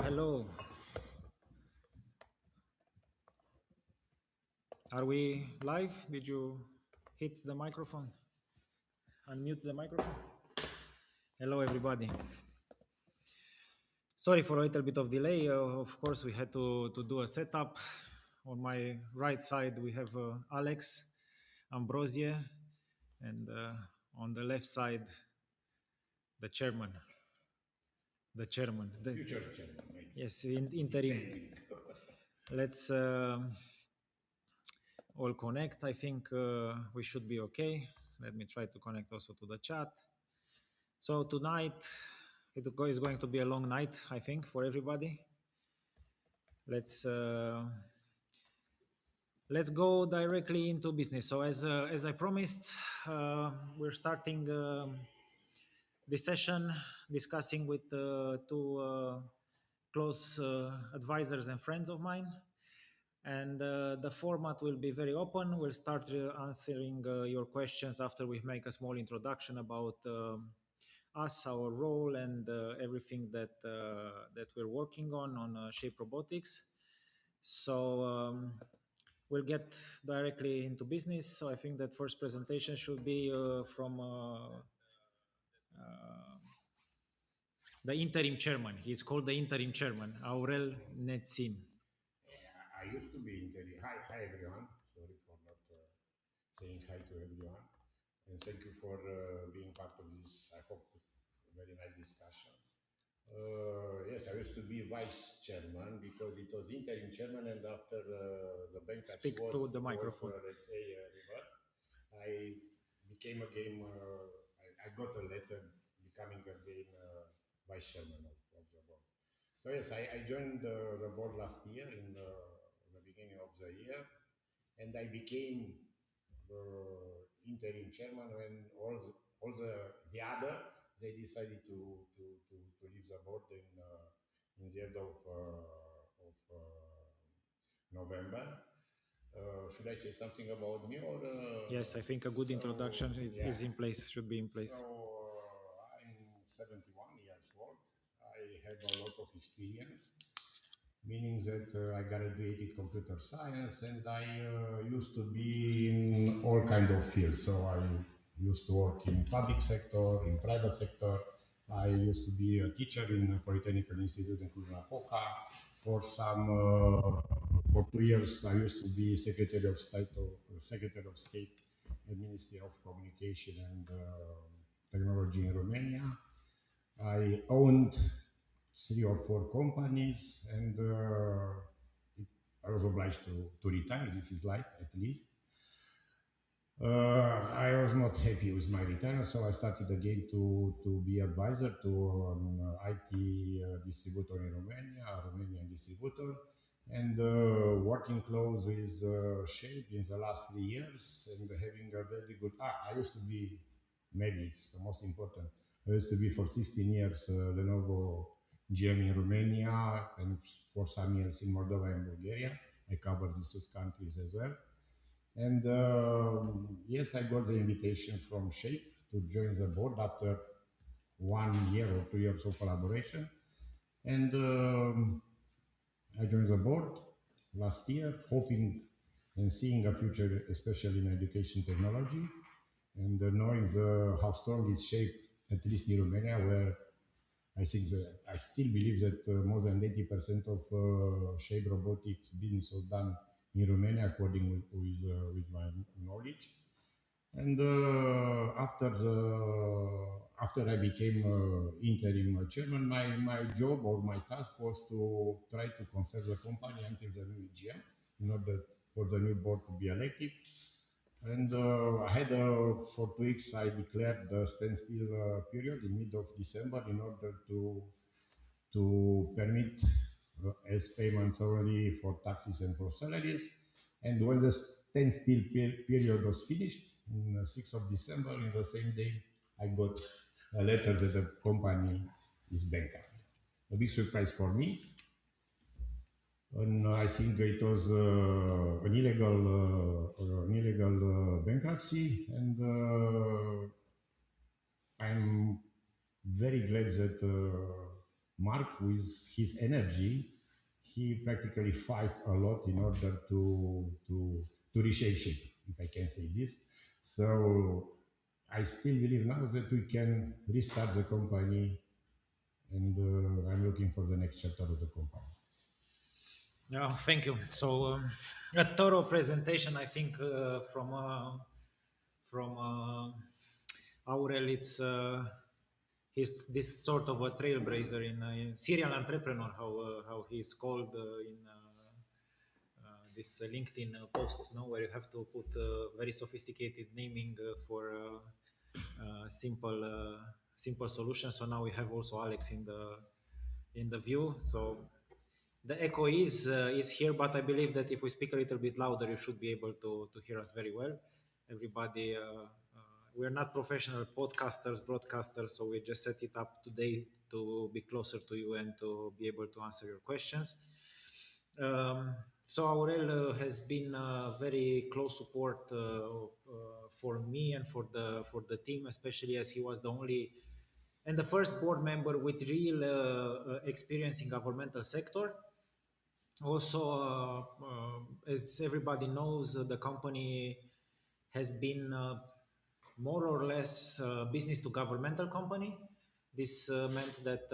Hello. Are we live? Did you hit the microphone? Unmute the microphone? Hello, everybody. Sorry for a little bit of delay. Of course, we had to do a setup. On my right side, we have Alex Ambrosie, and on the left side, the chairman. The chairman. Future chairman, maybe. Yes, interim. Let's all connect. I think we should be okay. Let me try to connect also to the chat. So tonight is going to be a long night, I think, for everybody. Let's let's go directly into business. So as I promised, we're starting this session discussing with two close advisors and friends of mine. And the format will be very open. We'll start answering your questions after we make a small introduction about us, our role, and everything that we're working on Shape Robotics. So we'll get directly into business. So I think that first presentation should be from the interim chairman. He's called the interim chairman, Aurel Netzin. I used to be interim. Hi everyone. Sorry for not saying hi to everyone. And thank you for being part of this, I hope, very nice discussion. Yes, I used to be vice chairman because it was interim chairman, and after the bankruptcy Speak to the was microphone. let's say, reversed, I became again, I got a letter becoming again vice chairman of the board. So yes, I joined the board last year in the beginning of the year, and I became interim chairman when all the other they decided to leave the board in the end of November. Should I say something about me or? Yes, I think a good introduction is in place, should be in place. So I'm 71 years old. I have a lot of experience, meaning that I graduated computer science, and I used to be in all kind of fields. So I used to work in public sector, in private sector. I used to be a teacher in a Polytechnical Institute in Cluj-Napoca. For some, for 2 years, I used to be Secretary of State at Ministry of Communication and Technology in Romania. I owned 3 or 4 companies, and I was obliged to retire. This is life, at least. I was not happy with my retirement, so I started again to be advisor to an IT distributor in Romania, a Romanian distributor, and working close with Shape in the last 3 years, and having a very good. I used to be, maybe it's the most important. I used to be for 16 years Lenovo GM in Romania, and for some years in Moldova and Bulgaria. I covered these 2 countries as well. And yes, I got the invitation from Shape to join the board after 1 year or 2 years of collaboration. And I joined the board last year, hoping and seeing a future, especially in education technology, and knowing how strong is Shape, at least in Romania, where I think that I still believe that more than 80% of Shape Robotics business was done in Romania, according with my knowledge. And after I became interim chairman, my job or my task was to try to conserve the company until the new EGM in order for the new board to be elected. And I had for 2 weeks I declared the standstill period in mid of December in order to permit as payments only for taxes and for salaries. And when the standstill period was finished, on the 6th of December, in the same day, I got a letter that the company is bankrupt. A big surprise for me. And I think it was an illegal bankruptcy, and I'm very glad that Mark, with his energy, he practically fight a lot in order to reshape shape, if I can say this. So I still believe now that we can restart the company, and I'm looking for the next chapter of the company. Yeah, thank you. So a thorough presentation, I think, from Aurel. It's he's this sort of a trailblazer in serial entrepreneur, how he's called in this LinkedIn posts, no, where you have to put very sophisticated naming for simple solutions. So now we have also Alex in the view. So the echo is here, but I believe that if we speak a little bit louder, you should be able to hear us very well. Everybody, we're not professional podcasters, broadcasters, so we just set it up today to be closer to you and to be able to answer your questions. So Aurel has been very close support for me and for the team, especially as he was the only and the first board member with real experience in governmental sector. Also, as everybody knows, the company has been more or less business to governmental company. This meant that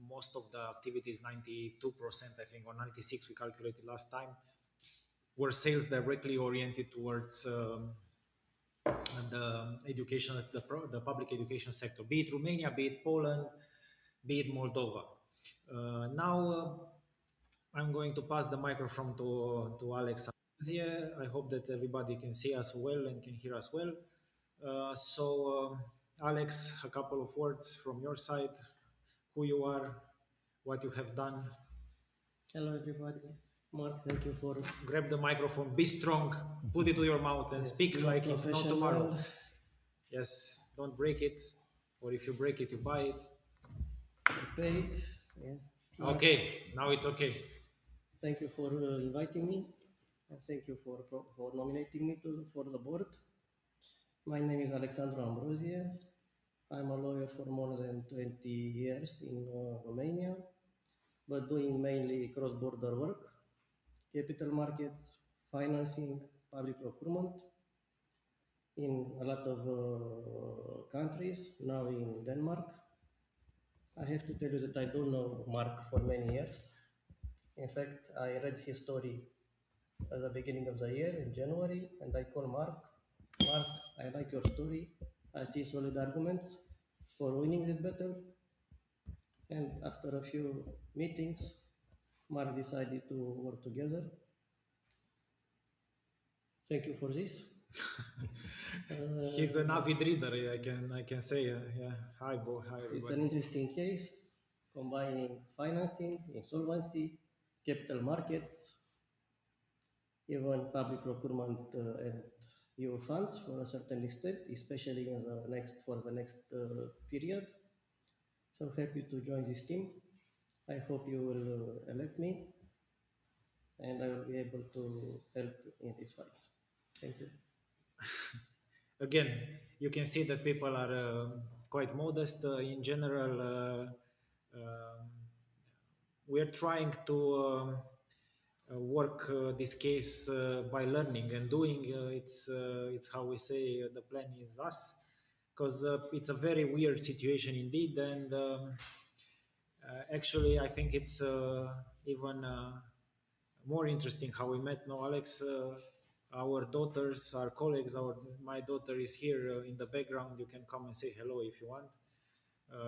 most of the activities, 92%, I think, or 96, we calculated last time, were sales directly oriented towards the education, the public education sector, be it Romania, be it Poland, be it Moldova. Now I'm going to pass the microphone to Alex. I hope that everybody can see us well and can hear us well. Alex, a couple of words from your side, who you are, what you have done. Hello, everybody. Mark, thank you for Grab the microphone, be strong, put it to your mouth, and yes, speak you are like it's not tomorrow. professional. Yes, don't break it, or if you break it, you buy it. Paid. Yeah. Mark, Okay, now it's okay. thank you for inviting me, and thank you for nominating me for the board. My name is Alexandru Ambrosie. I'm a lawyer for more than 20 years in Romania, but doing mainly cross-border work, capital markets, financing, public procurement in a lot of countries. Now in Denmark. I have to tell you that I don't know Mark for many years. In fact, I read his story at the beginning of the year in January, and I call Mark. Mark, I like your story. I see solid arguments for winning this battle. And after a few meetings, Mark decided to work together. Thank you for this. He's an avid reader. I can say. Yeah. Hi, Hi, It's everybody. an interesting case combining financing, insolvency, capital markets, even public procurement and EU funds for a certain extent, especially in the next for the next period. So happy to join this team. I hope you will elect me, and I will be able to help in this fight. Thank you. Again, you can see that people are quite modest in general. Um we're trying to work this case by learning and doing. It's how we say the plan is us, because it's a very weird situation indeed, and actually, I think it's even more interesting how we met. No, Alex, our daughters, our colleagues, my daughter is here in the background. You can come and say hello if you want.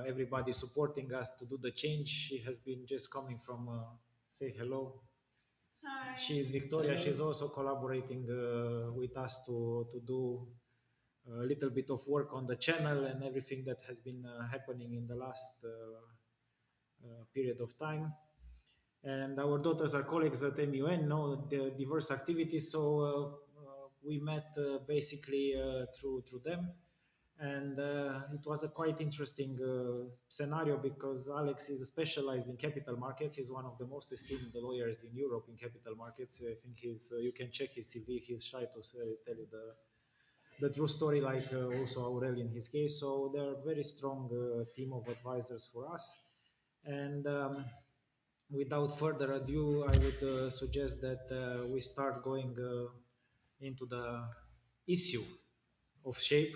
Everybody supporting us to do the change. She has been just coming from say hello. She is Victoria. Hello. She's also collaborating with us to do a little bit of work on the channel and everything that has been happening in the last period of time. And our daughters are colleagues at MUN, know the diverse activities. So we met basically through them, and it was a quite interesting scenario because Alex is specialized in capital markets. He's one of the most esteemed lawyers in Europe in capital markets. I think you can check his CV. He's shy to tell you the true story, like also Aurel in his case. So they're a very strong team of advisors for us. And without further ado, I would suggest that we start going into the issue of Shape.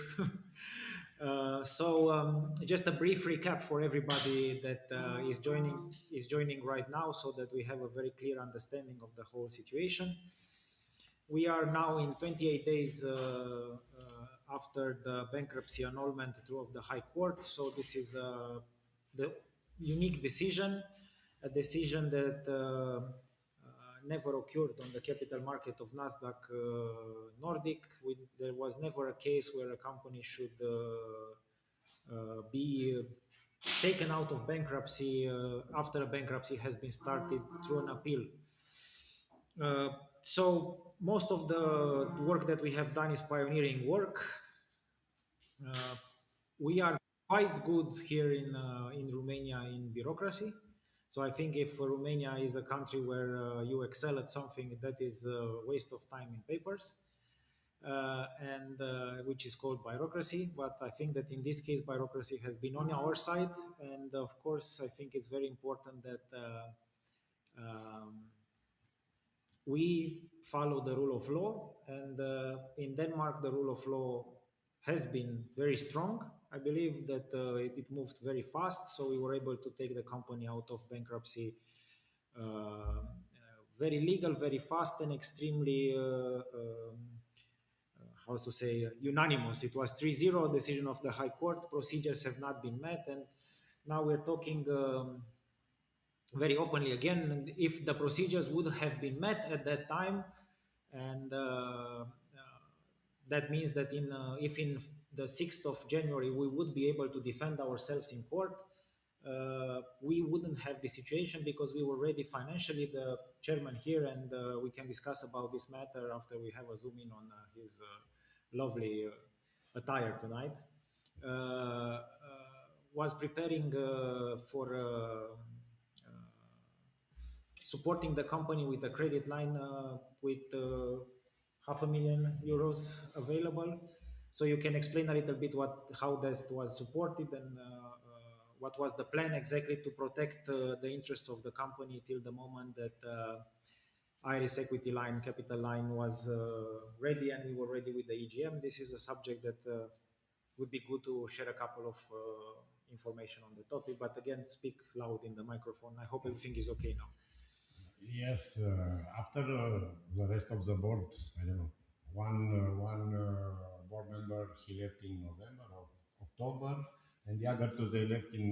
Just a brief recap for everybody that is joining right now, so that we have a very clear understanding of the whole situation. We are now in 28 days after the bankruptcy annulment through of the High Court. So this is the unique decision, a decision that never occurred on the capital market of Nasdaq Nordic. There was never a case where a company should be taken out of bankruptcy after a bankruptcy has been started through an appeal. Uh, so most of the work that we have done is pioneering work. Uh, we are quite good here in Romania in bureaucracy. So I think if Romania is a country where you excel at something, that is a waste of time in papers, and which is called bureaucracy. But I think that in this case, bureaucracy has been on our side, and of course, I think it's very important that we follow the rule of law. And in Denmark, the rule of law has been very strong. I believe that it moved very fast, so we were able to take the company out of bankruptcy very legal, very fast, and extremely how to say, unanimous. It was 3-0 decision of the High Court. Procedures have not been met, and now we're talking very openly again. If the procedures would have been met at that time, and that means that if in the 6th of January we would be able to defend ourselves in court, we wouldn't have the situation because we were ready financially. The chairman here, and we can discuss about this matter after we have a zoom in on his lovely attire tonight. Was preparing for supporting the company with a credit line with €500,000 available. So you can explain a little bit how that was supported, and what was the plan exactly to protect the interests of the company till the moment that Iris equity line, capital line was ready, and we were ready with the EGM. This is a subject that would be good to share a couple of information on the topic. But again, speak loud in the microphone. I hope everything is okay now. Yes, after the rest of the board, I don't know, one board member he left in November or October, and the other two they left in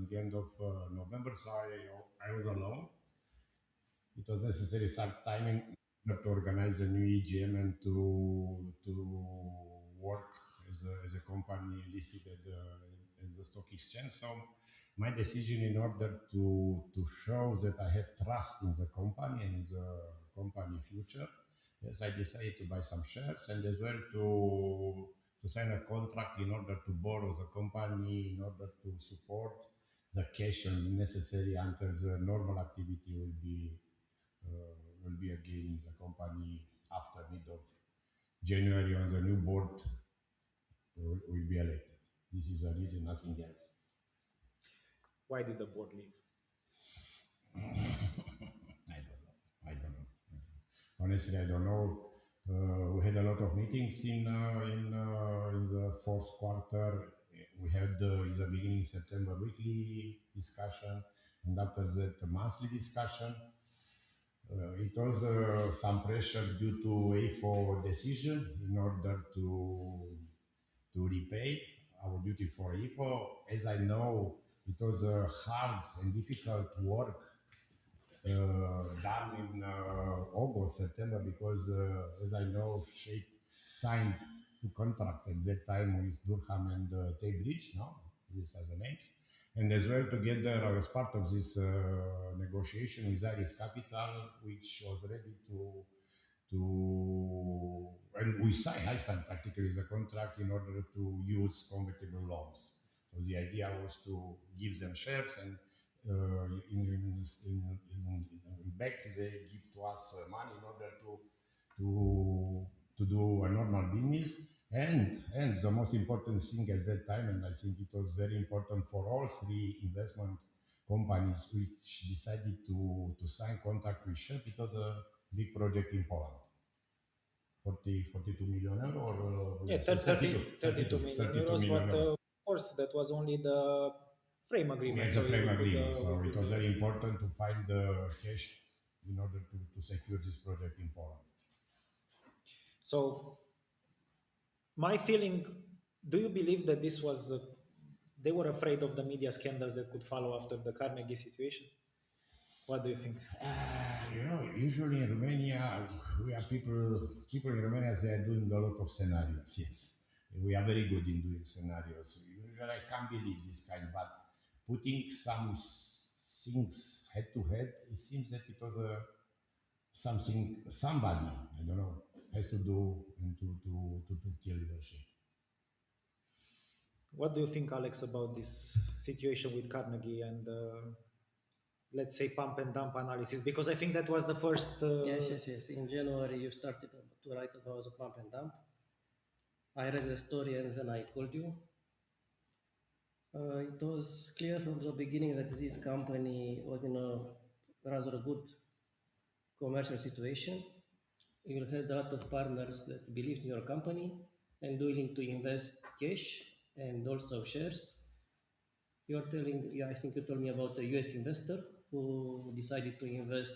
the end of November. So I was alone. It was necessary some time in order to organize a new EGM and to work as a company listed at the stock exchange. So my decision, in order to show that I have trust in the company and in the company future, yes, I decided to buy some shares, and as well to sign a contract in order to borrow the company, in order to support the cash necessary until the normal activity will be again in the company after mid of January, when the new board will be elected. This is a reason, nothing else. Why did the board leave? I don't know. I don't know. Honestly, I don't know. We had a lot of meetings in the fourth quarter. We had in the beginning September weekly discussion, and after that monthly discussion. It was some pressure due to A4 decision in order to repay our duty for IFO. As I know, it was a hard and difficult work done in August, September, because as I know, Shape signed two contracts at that time with Durham and Taybridge, no? These are the names. And as well, together, as part of this negotiation with Iris Capital, which was ready and I signed practically the contract in order to use convertible loans. So the idea was to give them shares, and in back they give to us money in order to do a normal business. And the most important thing at that time, and I think it was very important for all three investment companies which decided to sign contract with Shape, it was a big project in Poland. 42 million euro or Yeah, yes, 32, 32 million 32 euros, million but euro. of course that was only the frame agreement, Yes, a so frame agreement. we So it could. was very important to find the cash in order to secure this project in Poland. So my feeling, do you believe that this was they were afraid of the media scandals that could follow after the Carnegie situation? What do you think? Usually in Romania, we are people in Romania, they are doing a lot of scenarios. Yes, we are very good in doing scenarios. Usually, I can't believe this kind, but putting some things head to head, it seems that it was something somebody, I don't know, has to do and to kill the ship. What do you think, Alex, about this situation with Carnegie and let's say pump and dump analysis? Because I think that was the first. Yes, yes, yes. In January, you started to write about the pump and dump. I read the story and then I called you. It was clear from the beginning that this company was in a rather good commercial situation. You had a lot of partners that believed in your company and willing to invest cash and also shares. You're telling, yeah, I think you told me about a US investor who decided to invest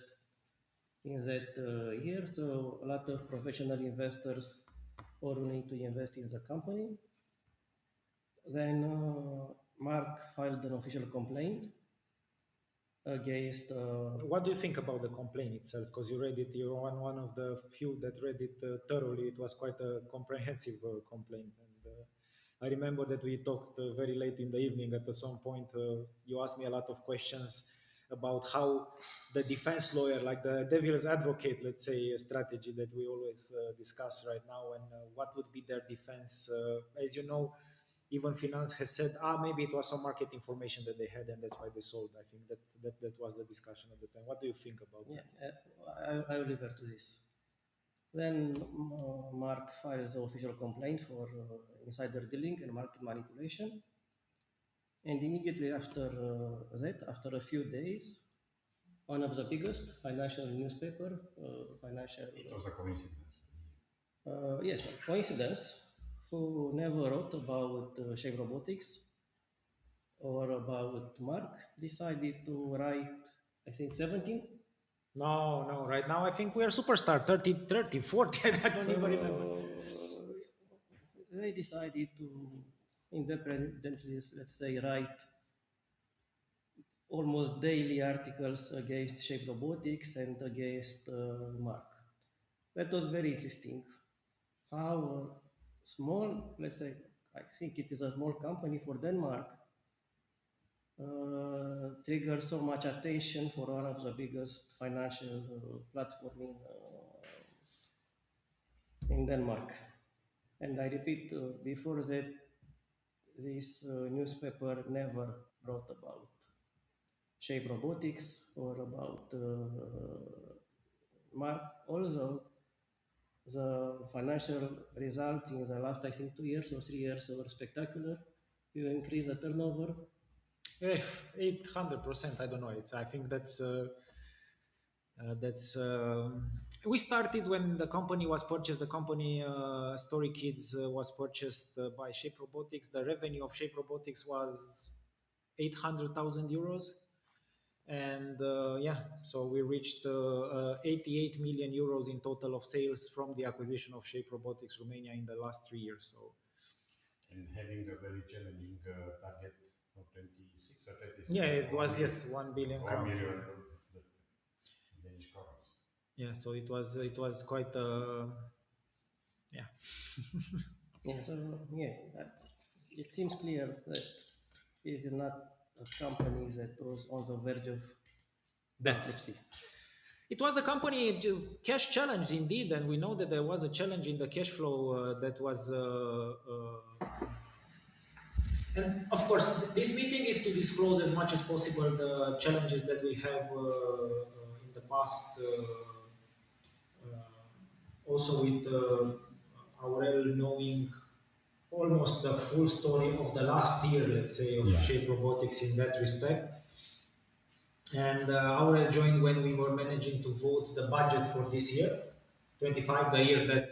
in that year. So a lot of professional investors are willing to invest in the company. Then Mark filed an official complaint against. What do you think about the complaint itself? Because you read it, you're one of the few that read it thoroughly. It was quite a comprehensive complaint. And I remember that we talked very late in the evening. At some point, you asked me a lot of questions about how the defense lawyer, like the devil's advocate, let's say, a strategy that we always discuss right now, and what would be their defense. As you know, even finance has said, maybe it was some market information that they had, and that's why they sold. I think that was the discussion at the time. What do you think about Yeah, that? I will revert to this. Then Mark files an official complaint for insider dealing and market manipulation. And immediately after that, after a few days, one of the biggest financial newspaper, financial, It was a coincidence. yes, coincidence, who never wrote about Shape Robotics or about Mark, decided to write, I think, 17. No. Right now, I think we are superstar 30, 40. I don't even remember. So they decided to independently, let's say, write almost daily articles against Shape Robotics and against Mark. That was very interesting. How small, let's say, I think it is a small company for Denmark, triggered so much attention for one of the biggest financial platform in Denmark. And I repeat, before that, this newspaper never wrote about Shape Robotics or about Mark. Also, the financial results in the last, I think, 2 years or 3 years were spectacular. You increase the turnover. 800%. I don't know. I think that's we started when the company was purchased. The company Story Kids was purchased by Shape Robotics. The revenue of Shape Robotics was 800,000 euros, and yeah, so we reached 88 million euros in total of sales from the acquisition of Shape Robotics Romania in the last 3 years. So And having a very challenging target for 26 or yeah, 27 it for was, million, yes, 1 billion for crowns. million Danish crowns. Yeah, so it was quite yeah. Yeah, so yeah, it seems clear that it is not a company that was on the verge of Death. bankruptcy. It was a company cash challenge indeed, and we know that there was a challenge in the cash flow that was. And of course, this meeting is to disclose as much as possible the challenges that we have in the past. Also with Aurel knowing almost the full story of the last year, let's say, of Yeah. Shape Robotics in that respect. And Aurel joined when we were managing to vote the budget for this year, 25, the year that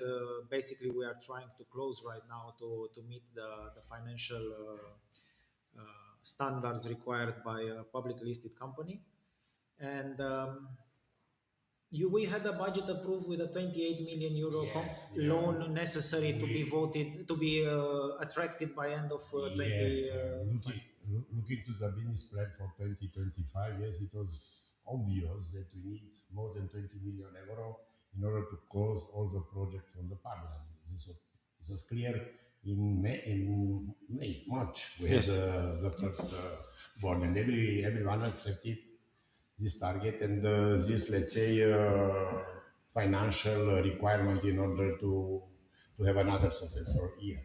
basically we are trying to close right now to meet the financial standards required by a public listed company. And we had a budget approved with a 28 million euro Yes. Yeah. loan necessary to be We voted, to be attracted by end of Yeah, yeah. 25. Looking to the business plan for 2025, yes, it was obvious that we need more than 20 million euro in order to close all the projects from the pipeline. This was clear in May, March. We had Yes. the first board, and everyone accepted this target and this, let's say, financial requirement in order to have another successful year.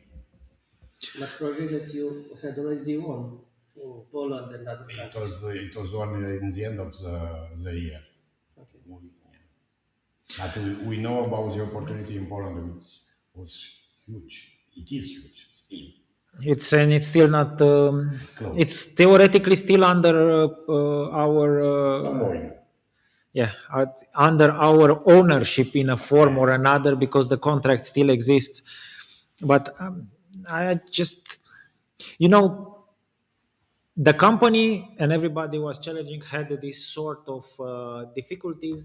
But projects that you had already won in Poland and other countries. It was only in the end of the year. Okay. Yeah. But we know about the opportunity in Poland, which was huge. It is huge still. It's still not. Close. It's theoretically still under our Some point. yeah, under our ownership in a form or Yeah. another because the contract still exists. But I just, you know, the company and everybody was challenging had this sort of difficulties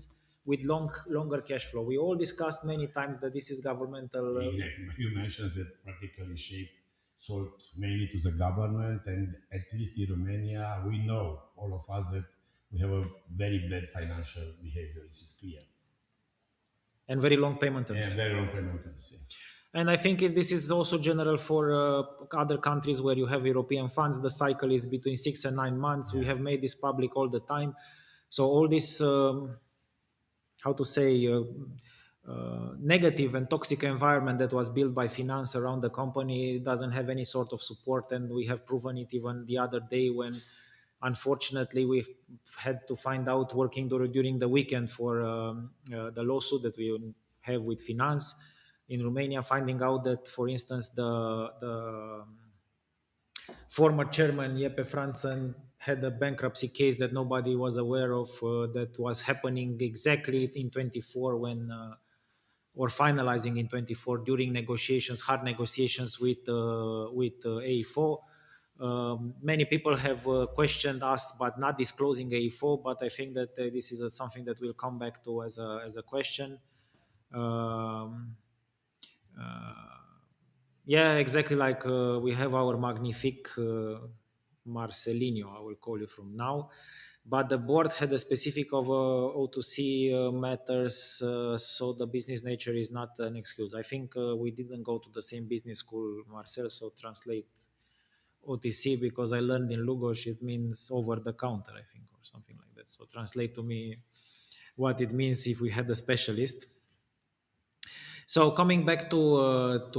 with longer cash flow. We all discussed many times that this is governmental. Exactly. You mentioned that particularly Shape sold mainly to the government, and at least in Romania, we know all of us that we have a very bad financial behavior. This is clear. And very long payment And terms. very long payment terms. Yeah. And I think this is also general for other countries where you have European funds. The cycle is between 6 and 9 months. We Yeah. have made this public all the time. So all this, how to say, negative and toxic environment that was built by finance around the company doesn't have any sort of support. And we have proven it even the other day when, unfortunately, we had to find out working during the weekend for the lawsuit that we have with finance in Romania, finding out that, for instance, the former chairman Jeppe Franzen had a bankruptcy case that nobody was aware of that was happening exactly in 24 when or finalizing in 24 during negotiations, hard negotiations with AIFO. Many people have questioned us, but not disclosing AIFO. But I think that this is something that we'll come back to as a question. Um, yeah, exactly like we have our magnifique Marcelinho, I will call you from now. But the board had a specific of O2C matters, so the business nature is not an excuse. I think we didn't go to the same business school, Marcel, so translate OTC because I learned in Lugos it means over the counter, I think, or something like that. So translate to me what it means if we had a specialist. So coming back to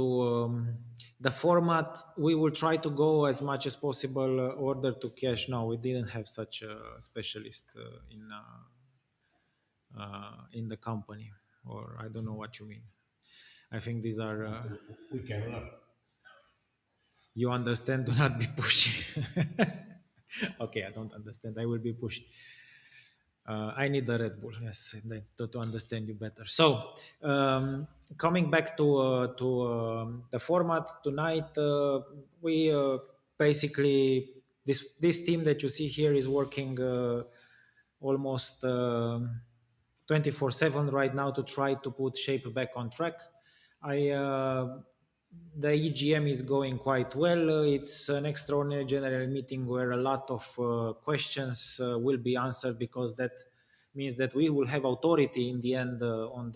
the format, we will try to go as much as possible order to cash. No, we didn't have such a specialist in the company, or I don't know what you mean. I think these are We can learn. you understand. Do not be pushy. Okay, I don't understand. I will be pushy. I need the Red Bull, yes, to understand you better. So, coming back to the format tonight, we basically this team that you see here is working almost 24/7 right now to try to put Shape back on track. I The EGM is going quite well. It's an extraordinary general meeting where a lot of questions will be answered because that means that we will have authority in the end on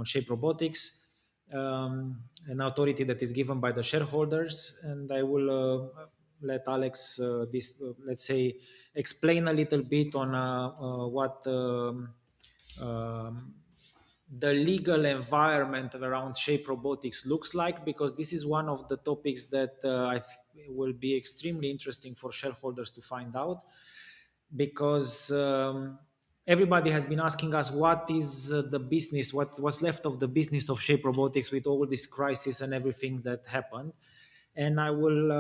Shape Robotics, an authority that is given by the shareholders. And I will let Alex, let's say, explain a little bit on what. Um, the legal environment around Shape Robotics looks like, because this is one of the topics that will be extremely interesting for shareholders to find out. Because everybody has been asking us what is the business, what's left of the business of Shape Robotics with all this crisis and everything that happened. And I will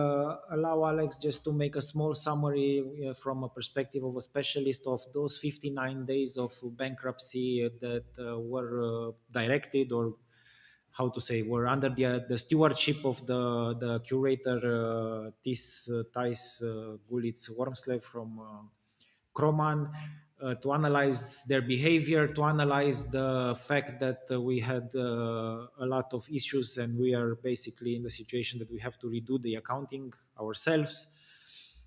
allow Alex just to make a small summary from a perspective of a specialist of those 59 days of bankruptcy that were directed, or how to say, were under the stewardship of the curator Thijs Gulitz Wormslev from Kroman, to analyze their behavior, to analyze the fact that we had a lot of issues and we are basically in the situation that we have to redo the accounting ourselves.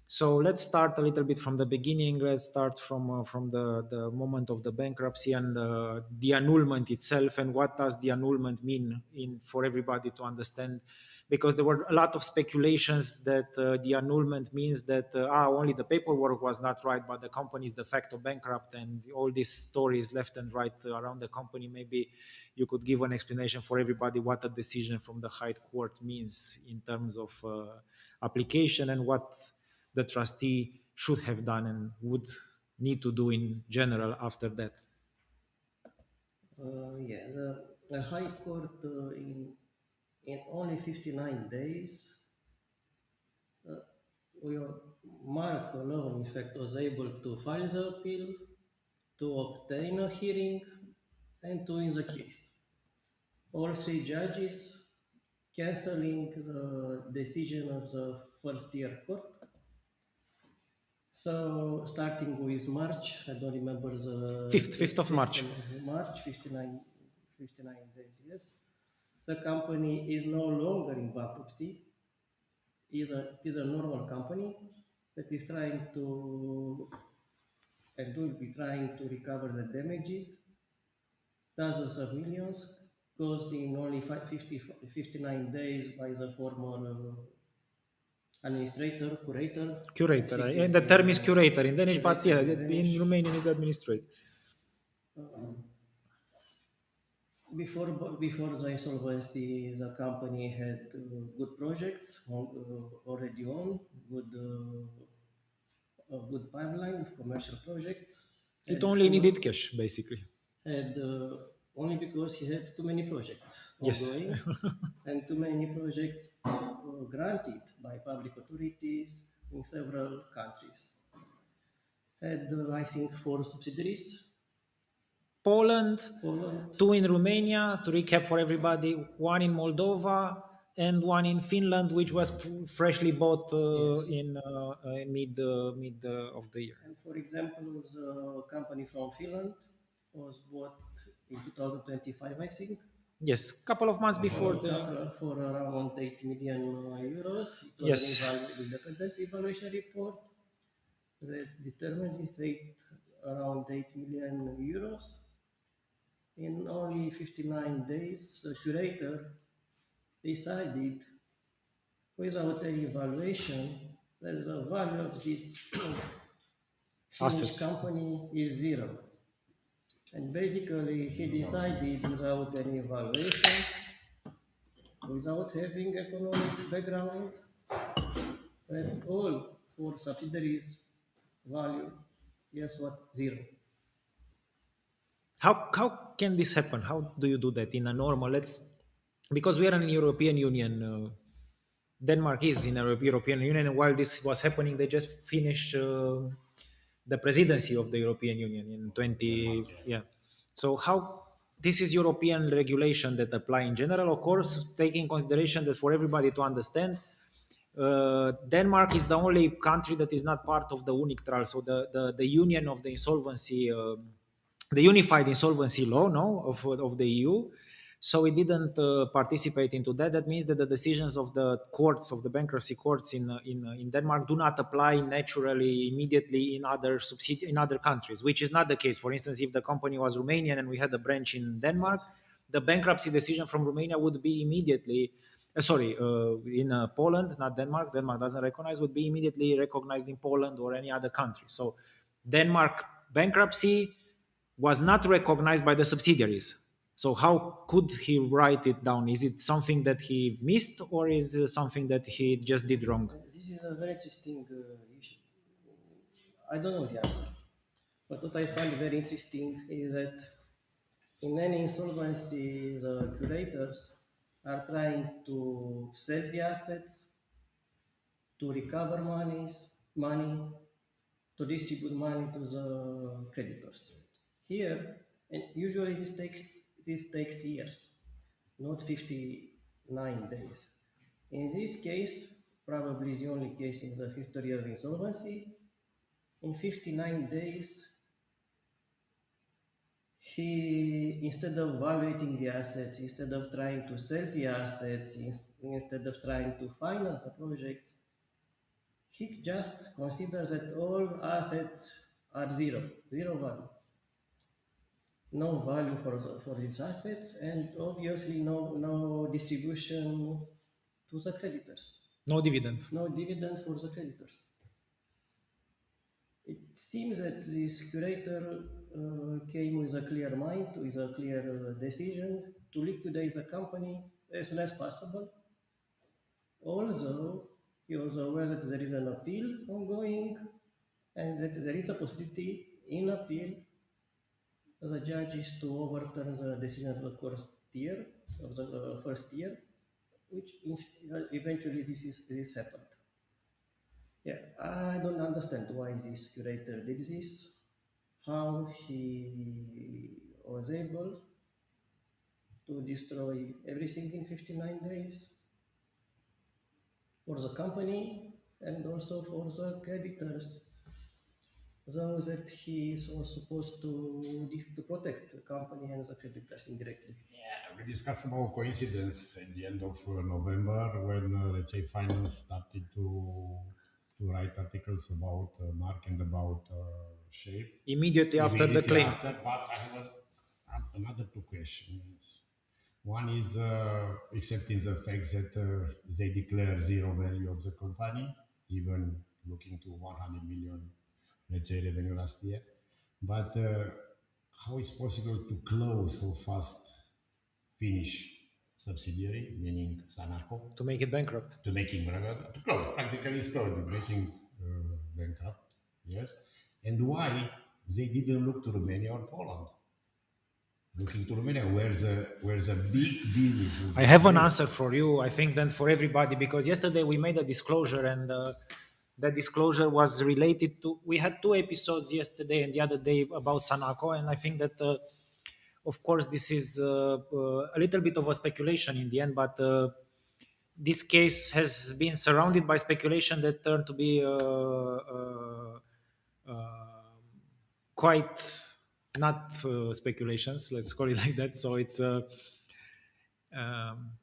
So let's start a little bit from the beginning. Let's start from the moment of the bankruptcy and the annulment itself, and what does the annulment mean in for everybody to understand, because there were a lot of speculations that the annulment means that only the paperwork was not right, but the company is de facto bankrupt, and all these stories left and right around the company. Maybe you could give an explanation for everybody what a decision from the High Court means in terms of application, and what the trustee should have done and would need to do in general after that. Yeah, the High Court in only 59 days, we were, Mark alone, in fact, was able to file the appeal, to obtain a hearing, and to win the case. All three judges canceling the decision of the first year court. So starting with March, I don't remember the 5th of March. March, 59 days, yes. The company is no longer in bankruptcy. It is a normal company that is trying to and will be trying to recover the damages, thousands of millions, caused in only 59 days by the former administrator, curator. Curator, and the term is curator in Danish, but Curator yeah, in in Danish. Romanian is administrator. Before the insolvency, the company had good projects already on, a good pipeline of commercial projects. It Had only needed cash, basically. had only because he had too many projects Yes. ongoing and too many projects granted by public authorities in several countries. Had I think 4 subsidiaries. Poland, Poland, 2 in Romania, to recap for everybody, 1 in Moldova, and 1 in Finland, which was freshly bought Yes. in mid of the year. And for example, the company from Finland was bought in 2025, I think. Yes, couple of months before For around 80 million euros. It was Yes. an independent evaluation report that determines this around 8 million euros. In only 59 days, the curator decided, without any evaluation, that the value of this Finnish Assets. company is zero. And basically, he decided without any evaluation, without having economic background, that all 4 subsidiaries value, guess what, zero. How can this happen? How do you do that in a normal? Because we are in European Union. Denmark is in a European Union, and while this was happening, they just finished the presidency of the European Union in 20. Yeah. So how this is European regulation that apply in general, of course, taking consideration that for everybody to understand, Denmark is the only country that is not part of the UNICTRAL, so the union of the insolvency, the unified insolvency law, no, of the EU. So it didn't participate into that. That means that the decisions of the courts, of the bankruptcy courts in Denmark, do not apply naturally immediately in other countries, which is not the case. For instance, if the company was Romanian and we had a branch in Denmark, the bankruptcy decision from Romania would be immediately in Poland, not Denmark. Denmark doesn't recognize, would be immediately recognized in Poland or any other country. So Denmark bankruptcy was not recognized by the subsidiaries. So how could he write it down? Is it something that he missed, or is it something that he just did wrong? This is a very interesting issue. I don't know the answer. But what I find very interesting is that in any insolvency, the curators are trying to sell the assets, to recover money, to distribute money to the creditors. Here, and usually this takes years, not 59 days. In this case, probably the only case in the history of insolvency, in 59 days, he, instead of valuating the assets, instead of trying to sell the assets, instead of trying to finance the project, he just considers that all assets are zero value. No value for these assets, and obviously no distribution to the creditors, No dividend. no dividend for the creditors. It seems that this curator came with a clear mind, with a clear decision to liquidate the company as soon as possible. Although he was aware that there is an appeal ongoing and that there is a possibility in appeal the judges to overturn the decision of the first tier, of the first tier, which eventually this happened. Yeah, I don't understand why this curator did this, how he was able to destroy everything in 59 days for the company and also for the creditors, those that he was supposed to protect the company and the creditors indirectly. Yeah, we discussed about coincidence at the end of November when, let's say, finance started to write articles about Mark and about Shape. Immediately after the Immediately claim. after, but I have another two questions. One is accepting the fact that they declare zero value of the company, even looking to 100 million, let's say, revenue last year. But how is possible to close so fast Finnish subsidiary, meaning Sanaco, To make it bankrupt. to making to close, practically it's closed, making bankrupt, yes. And why they didn't look to Romania or Poland? Looking to Romania, where's a big business. I have an answer for you, I think, then for everybody, because yesterday we made a disclosure, and that disclosure was related to. We had two episodes yesterday and the other day about Sanako, and I think that, of course, this is a little bit of a speculation in the end, but this case has been surrounded by speculation that turned to be quite not speculations, let's call it like that. So it's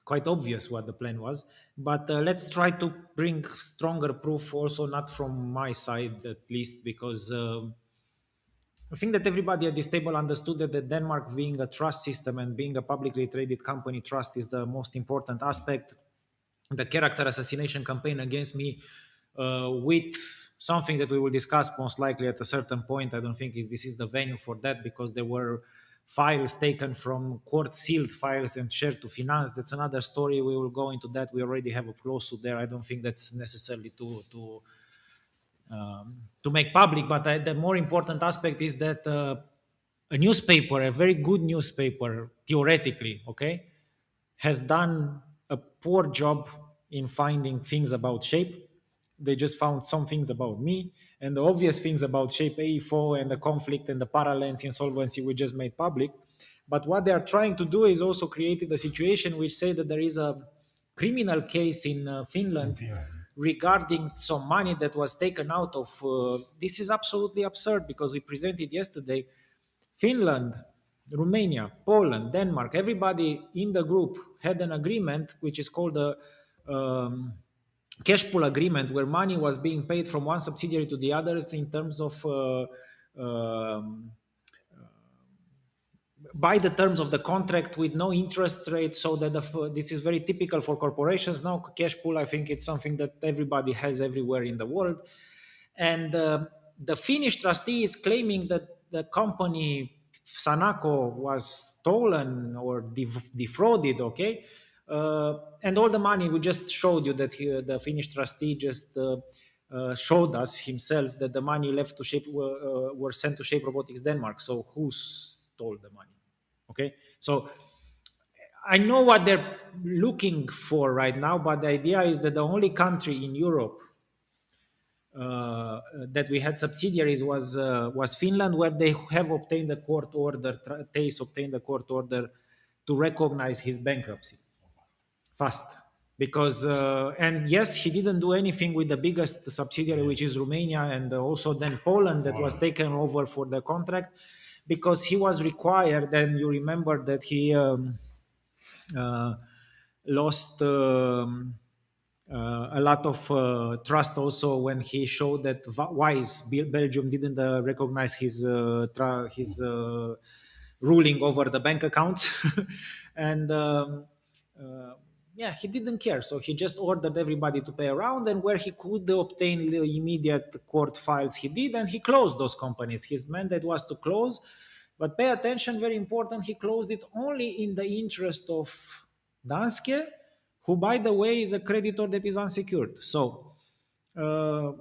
quite obvious what the plan was. But let's try to bring stronger proof, also not from my side at least, because I think that everybody at this table understood that Denmark, being a trust system and being a publicly traded company, trust is the most important aspect. The character assassination campaign against me, with something that we will discuss most likely at a certain point. I don't think this is the venue for that, because there were files taken from court sealed files and shared to finance. That's another story. We will go into that. We already have a lawsuit there. I don't think that's necessarily to make public. But the more important aspect is that a newspaper, a very good newspaper, theoretically, okay, has done a poor job in finding things about Shape. They just found some things about me, and the obvious things about Shape AFO and the conflict and the parallels insolvency we just made public. But what they are trying to do is also created a situation which say that there is a criminal case in Finland regarding some money that was taken out of. This is absolutely absurd, because we presented yesterday Finland, Romania, Poland, Denmark, everybody in the group had an agreement which is called a cash pool agreement, where money was being paid from one subsidiary to the others in terms of by the terms of the contract with no interest rate, so that this is very typical for corporations. Now, cash pool, I think it's something that everybody has everywhere in the world. And the Finnish trustee is claiming that the company Sanako was stolen or defrauded, okay? And all the money, we just showed you that the Finnish trustee just showed us himself that the money left to Shape were sent to Shape Robotics Denmark. So who stole the money? Okay, so I know what they're looking for right now, but the idea is that the only country in Europe that we had subsidiaries was Finland, where they have obtained a court order. Theis obtained a court order to recognize his bankruptcy fast. Because and yes, he didn't do anything with the biggest subsidiary, which is Romania, and also then Poland, that was taken over for the contract, because he was required. And you remember that he uh, lost a lot of trust also when he showed that wise Belgium didn't recognize his ruling over the bank accounts. And uh, yeah, he didn't care, so he just ordered everybody to pay around, and where he could obtain the immediate court files he did, and he closed those companies. His mandate was to close, but pay attention, very important, he closed it only in the interest of Danske, who, by the way, is a creditor that is unsecured. So, uh,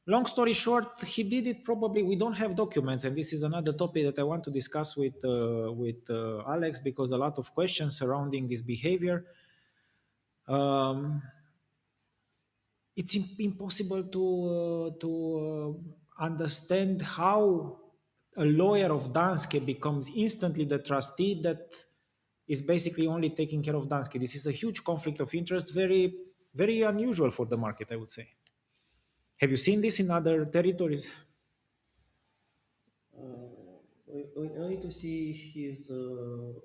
long story short, he did it probably. We don't have documents, and this is another topic that I want to discuss with Alex, because a lot of questions surrounding this behavior. Um, it's impossible to understand how a lawyer of Danske becomes instantly the trustee that is basically only taking care of Danske. This is a huge conflict of interest, very, very unusual for the market, I would say. Have you seen this in other territories? We need to see his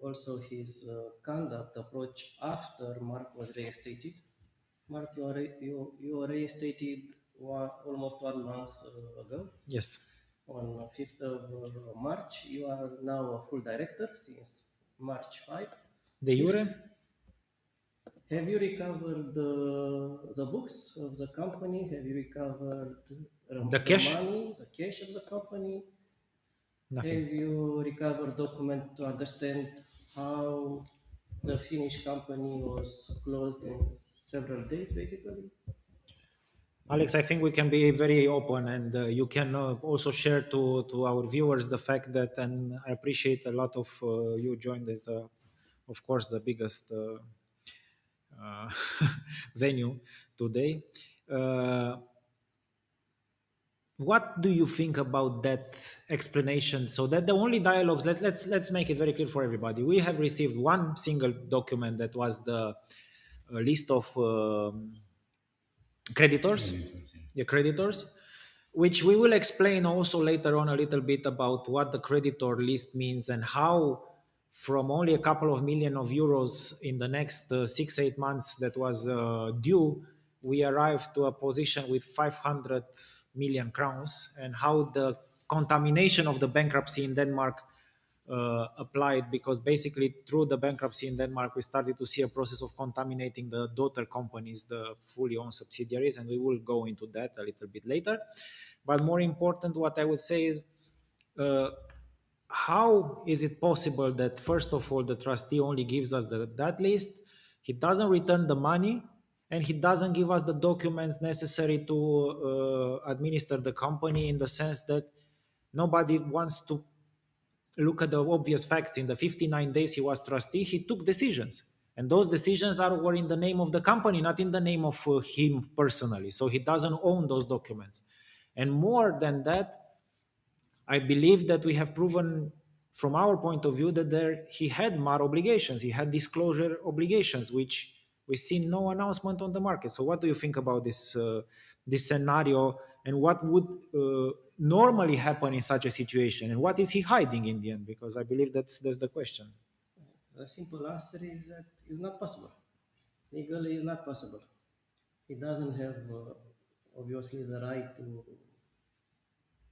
also his conduct approach after Mark was reinstated. Mark, you were reinstated almost 1 month ago. Yes. On 5th of March, you are now a full director since March 5th. De jure? Have you recovered the books of the company? Have you recovered The cash? money, the cash of the company? Nothing. Have you recovered document to understand how the Finnish company was closed in several days, basically? Alex, I think we can be very open, and you can also share to our viewers the fact that, and I appreciate a lot of you joined as, of course, the biggest uh, venue today. Uh, what do you think about that explanation? So that the only dialogues, let's make it very clear for everybody. We have received one single document that was the list of creditors, Creditors, yeah. the creditors, which we will explain also later on a little bit about what the creditor list means, and how from only a couple of million of euros in the next 6-8 months that was due, we arrived to a position with 500 million crowns, and how the contamination of the bankruptcy in Denmark applied, because basically through the bankruptcy in Denmark, we started to see a process of contaminating the daughter companies, the fully owned subsidiaries, and we will go into that a little bit later. But more important, what I would say is, uh, how is it possible that, first of all, the trustee only gives us that list, he doesn't return the money, and he doesn't give us the documents necessary to administer the company, in the sense that nobody wants to look at the obvious facts. In the 59 days he was trustee, he took decisions. And those decisions were in the name of the company, not in the name of him personally. So he doesn't own those documents. And more than that, I believe that we have proven from our point of view that he had more obligations. He had disclosure obligations, which we see no announcement on the market. So what do you think about this scenario, and what would normally happen in such a situation, and what is he hiding in the end? Because I believe that's the question. The simple answer is that it's not possible. Legally, it's not possible. He doesn't have, obviously, the right to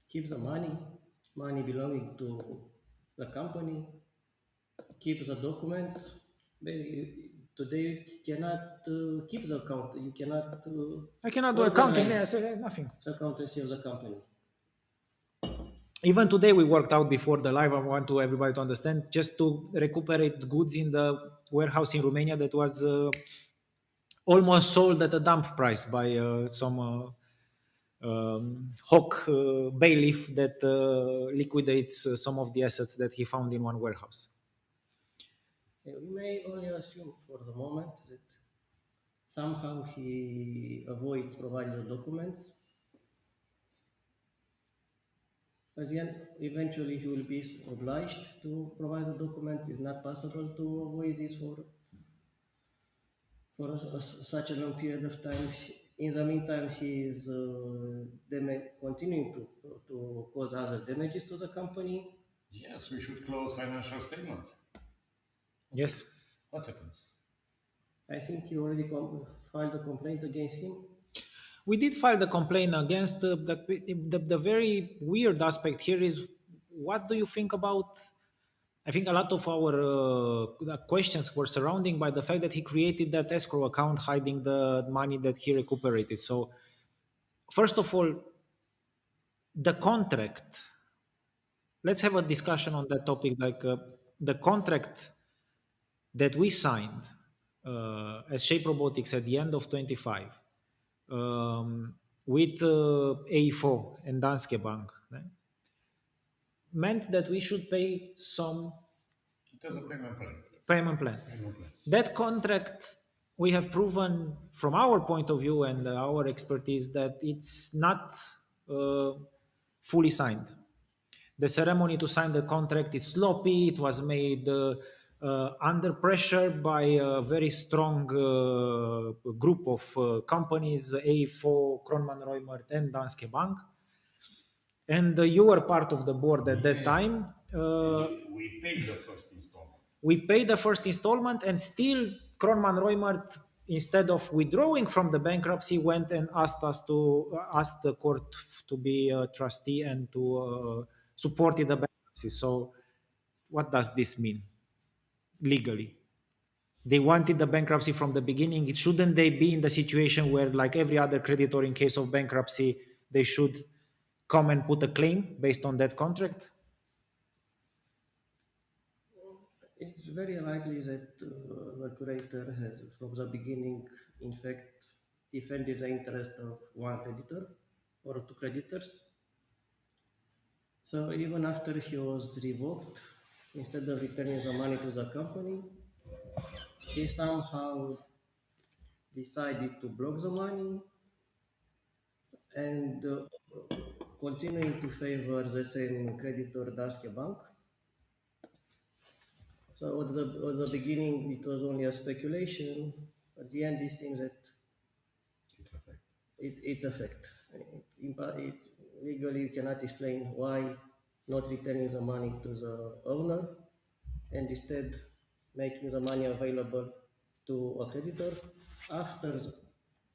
keep the money belonging to the company, keep the documents. Today, you cannot keep the account. You cannot I cannot do accounting. organize Nothing. the accountancy of the company. Even today, we worked out before the live. I want to everybody to understand, just to recuperate goods in the warehouse in Romania that was almost sold at a dump price by some hawk bailiff that liquidates some of the assets that he found in one warehouse. We may only assume for the moment that somehow he avoids providing the documents. At the end, eventually he will be obliged to provide the document. It's not possible to avoid this for such a long period of time. In the meantime, he is continuing to cause other damages to the company. Yes, we should close financial statements. Yes. What happens? I think you already filed a complaint against him. We did file the complaint against that. The very weird aspect here is, what do you think about? I think a lot of our the questions were surrounding by the fact that he created that escrow account hiding the money that he recuperated. So, first of all, the contract. Let's have a discussion on that topic. Like the contract that we signed as Shape Robotics at the end of 25 with A4 and Danske Bank, right, meant that we should pay some It was a payment plan. payment plan. Payment plan. That contract, we have proven from our point of view and our expertise that it's not uh, fully signed. The ceremony to sign the contract is sloppy. It was made under pressure by a very strong group of companies, A4, Kronman Reumert, and Danske Bank. And you were part of the board at that time. We paid the first installment. We paid the first installment, and still Kronman Reumert, instead of withdrawing from the bankruptcy, went and asked us to ask the court to be a trustee and to support the bankruptcy. So, what does this mean legally? They wanted the bankruptcy from the beginning. It shouldn't they be in the situation where, like every other creditor in case of bankruptcy, they should come and put a claim based on that contract? It's very likely that the curator has, from the beginning, in fact, defended the interest of one creditor or two creditors. So even after he was revoked, instead of returning the money to the company, he somehow decided to block the money and continuing to favor the same creditor, Danske Bank. So at the beginning, it was only a speculation. At the end, it seems that It's a fact. it's a fact. Legally, you cannot explain why not returning the money to the owner and instead making the money available to a creditor after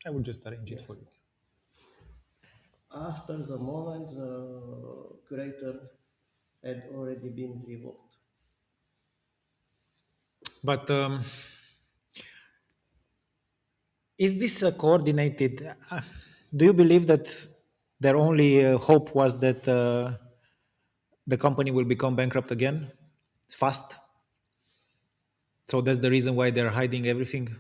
I will just arrange it for you. after the moment the curator had already been revoked. But is this coordinated? Do you believe that their only hope was that the company will become bankrupt again fast? So that's the reason why they're hiding everything.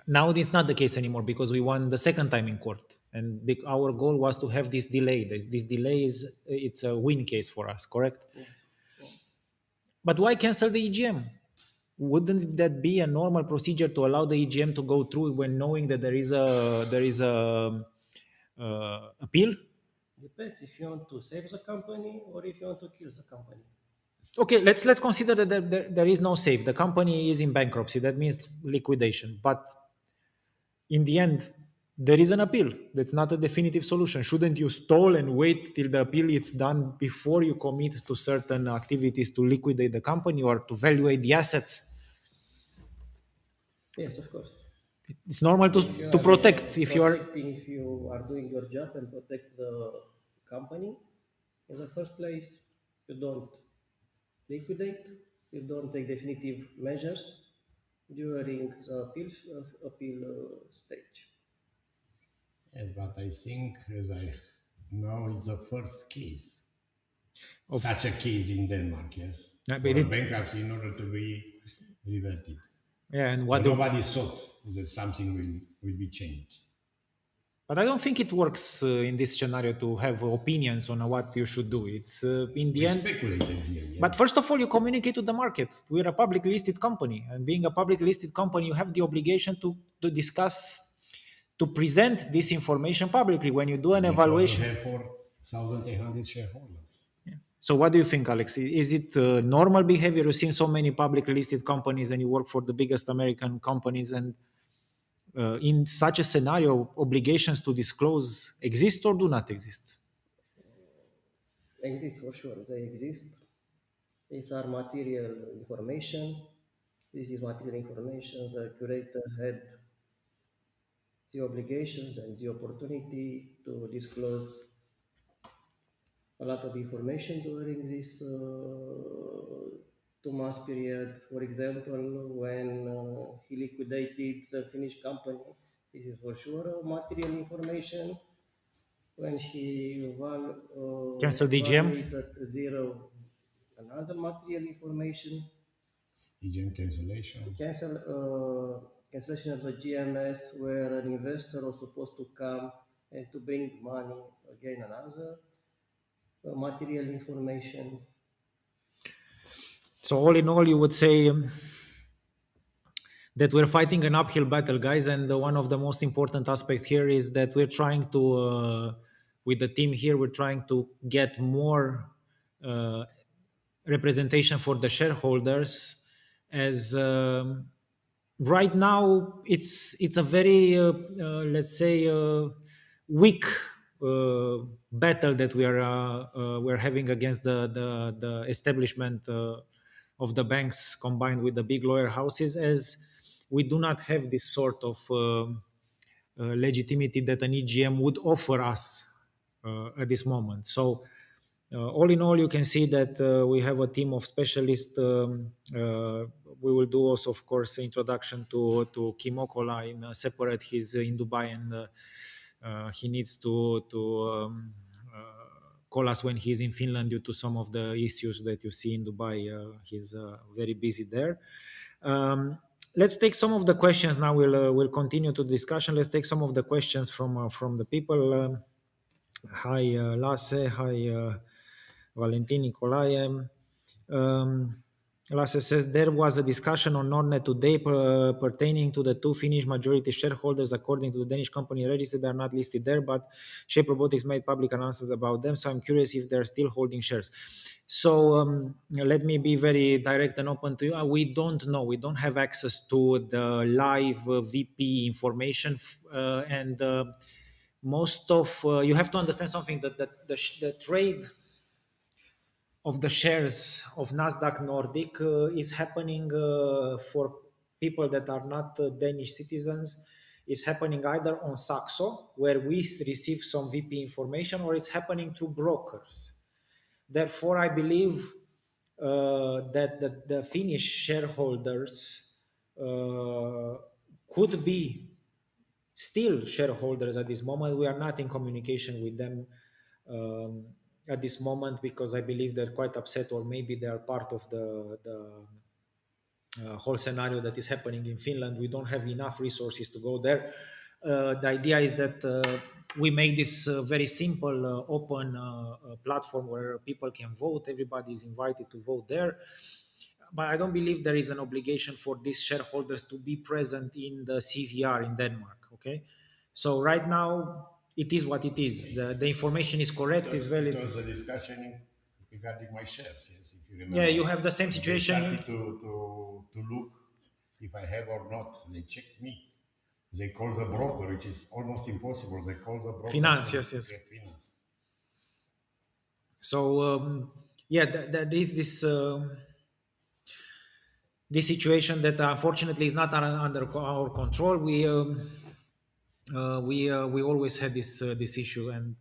Now it's not the case anymore because we won the second time in court, and our goal was to have this delay. This delay is it's a win case for us, correct? Yes. But why cancel the EGM? Wouldn't that be a normal procedure to allow the EGM to go through when knowing that there is a appeal? Depends if you want to save the company or if you want to kill the company. Okay, let's consider that there is no save. The company is in bankruptcy. That means liquidation. But in the end, there is an appeal. That's not a definitive solution. Shouldn't you stall and wait till the appeal is done before you commit to certain activities to liquidate the company or to valuate the assets? Yes, of course. It's normal If you to are protect if you are. if you are doing your job and protect the company, in the first place, you don't liquidate, you don't take definitive measures during the appeal stage. Yes, but I think, as I know, it's the first case. Of- Such a case in Denmark, yes. Yeah, For but a it- bankruptcy in order to be reverted. Yeah, and So what do nobody thought that something will be changed. But I don't think it works in this scenario to have opinions on what you should do. It's in the We end. speculate at the end, But yes. first of all, you communicate to the market. We're a public listed company, and being a public listed company, you have the obligation to discuss, to present this information publicly when you do an Because we evaluation. have 4,800 shareholders. So, what do you think, Alex? Is it normal behavior? You've seen so many public listed companies, and you work for the biggest American companies, and in such a scenario, obligations to disclose exist or do not exist? Exist for sure, they exist. These are material information. This is material information. The curator had the obligations and the opportunity to disclose a lot of information during this 2 months period. For example, when he liquidated the Finnish company, this is for sure material information. When he Cancel DGM. valued at zero, another material information. EGM cancellation. Cancellation of the GMS, where an investor was supposed to come and to bring money, again another material information. So, all in all, you would say that we're fighting an uphill battle, guys. And one of the most important aspect here is that we're trying to, with the team here, we're trying to get more uh, representation for the shareholders. As right now, it's a very let's say weak battle that we're having against the establishment of the banks combined with the big lawyer houses, as we do not have this sort of legitimacy that an EGM would offer us at this moment. So, all in all, you can see that we have a team of specialists. We will do also, of course, introduction to Kim Okola in separate. He's in Dubai, and he needs to call us when he's in Finland due to some of the issues that you see in Dubai. He's very busy there. Um, let's take some of the questions now. We'll continue to discussion. Let's take some of the questions from the people. Hi, Lasse. Hi, Valentin Nicolae. Lasse says there was a discussion on Nordnet today pertaining to the two Finnish majority shareholders. According to the Danish company registered, they are not listed there, but Shape Robotics made public announcements about them. So I'm curious if they're still holding shares. So let me be very direct and open to you. We don't know. We don't have access to the live VP information, and most of you have to understand something, that the trade of the shares of Nasdaq Nordic is happening for people that are not Danish citizens. Is happening either on Saxo, where we receive some VP information, or it's happening through brokers. Therefore, I believe that the Finnish shareholders could be still shareholders at this moment. We are not in communication with them um, at this moment, because I believe they're quite upset, or maybe they are part of the whole scenario that is happening in Finland. We don't have enough resources to go there. The idea is that we make this very simple, open platform where people can vote. Everybody is invited to vote there. But I don't believe there is an obligation for these shareholders to be present in the CVR in Denmark. Okay, so right now it is what it is. The information is correct, is valid. It was a discussion regarding my shares, yes, if you remember. Yeah, you have the same They situation. started to look if I have or not. They checked me. They call the broker, which is almost impossible. They call the broker. Finance, yes, yes. Finance. So yeah, there is this situation that unfortunately is not under our control. We always had this issue, and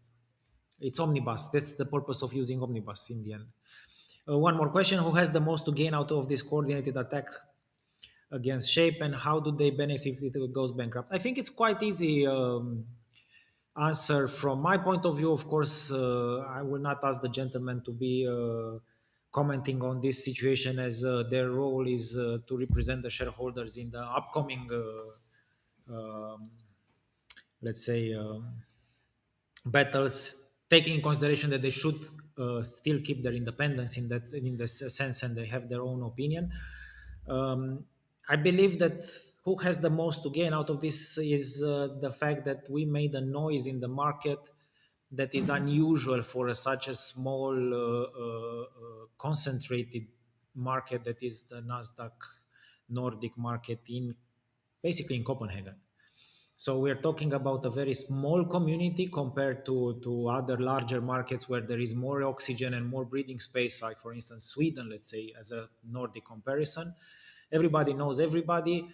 it's omnibus. That's the purpose of using omnibus in the end. One more question: who has the most to gain out of this coordinated attack against Shape, and how do they benefit if it goes bankrupt? I think it's quite easy. Answer from my point of view. Of course, I will not ask the gentleman to be commenting on this situation, as their role is to represent the shareholders in the upcoming let's say, battles, taking in consideration that they should still keep their independence in this sense, and they have their own opinion. Um, I believe that who has the most to gain out of this is the fact that we made a noise in the market that is unusual for such a small, concentrated market that is the Nasdaq Nordic market in basically in Copenhagen. So we're talking about a very small community compared to other larger markets where there is more oxygen and more breathing space, like for instance Sweden, let's say, as a Nordic comparison. Everybody knows everybody,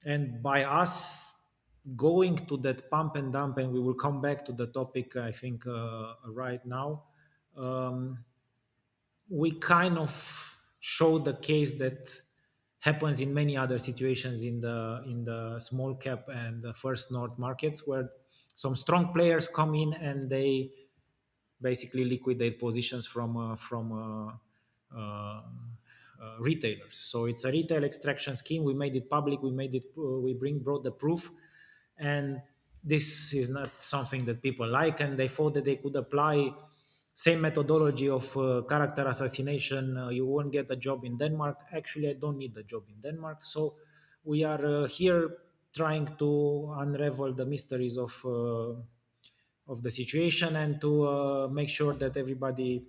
and by us going to that pump and dump, and we will come back to the topic, I think, right now. Um, we kind of show the case that happens in many other situations in the small cap and the first nord markets, where some strong players come in and they basically liquidate positions from retailers. So it's a retail extraction scheme. We made it public. We brought the proof, and this is not something that people like. And they thought that they could apply same methodology of character assassination. You won't get a job in Denmark. Actually, I don't need a job in Denmark. So we are here trying to unravel the mysteries of the situation and to make sure that everybody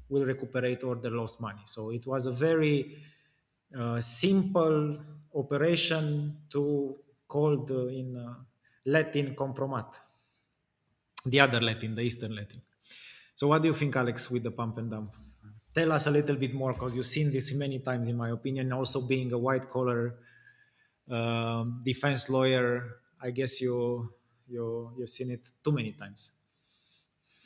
will recuperate all the lost money. So it was a very simple operation to called in Latin compromat, the other Latin, the Eastern Latin. So what do you think, Alex, with the pump and dump? Tell us a little bit more, because you've seen this many times, in my opinion. Also, being a white collar defense lawyer, I guess you've seen it too many times.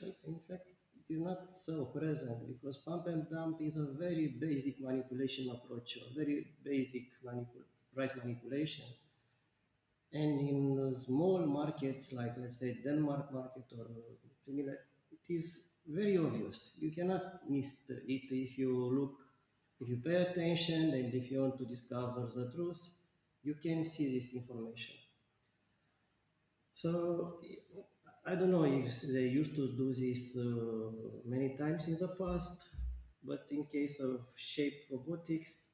In fact, it is not so present because pump and dump is a very basic manipulation approach, a very basic price manipulation. And in small markets like, let's say, Denmark market or similar, it is very obvious. You cannot miss it if you look, if you pay attention, and if you want to discover the truth, you can see this information. So I don't know if they used to do this many times in the past, but in case of Shape Robotics,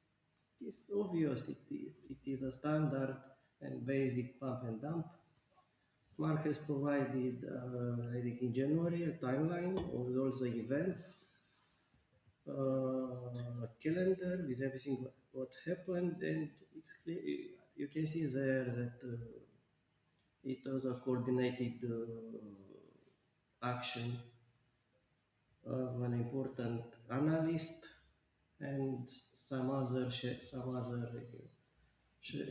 it is obvious. It is a standard and basic pump and dump. Mark has provided, I think in January, a timeline with all the events, a calendar with everything what happened, and it's clear, you can see there that it was a coordinated action of an important analyst and some other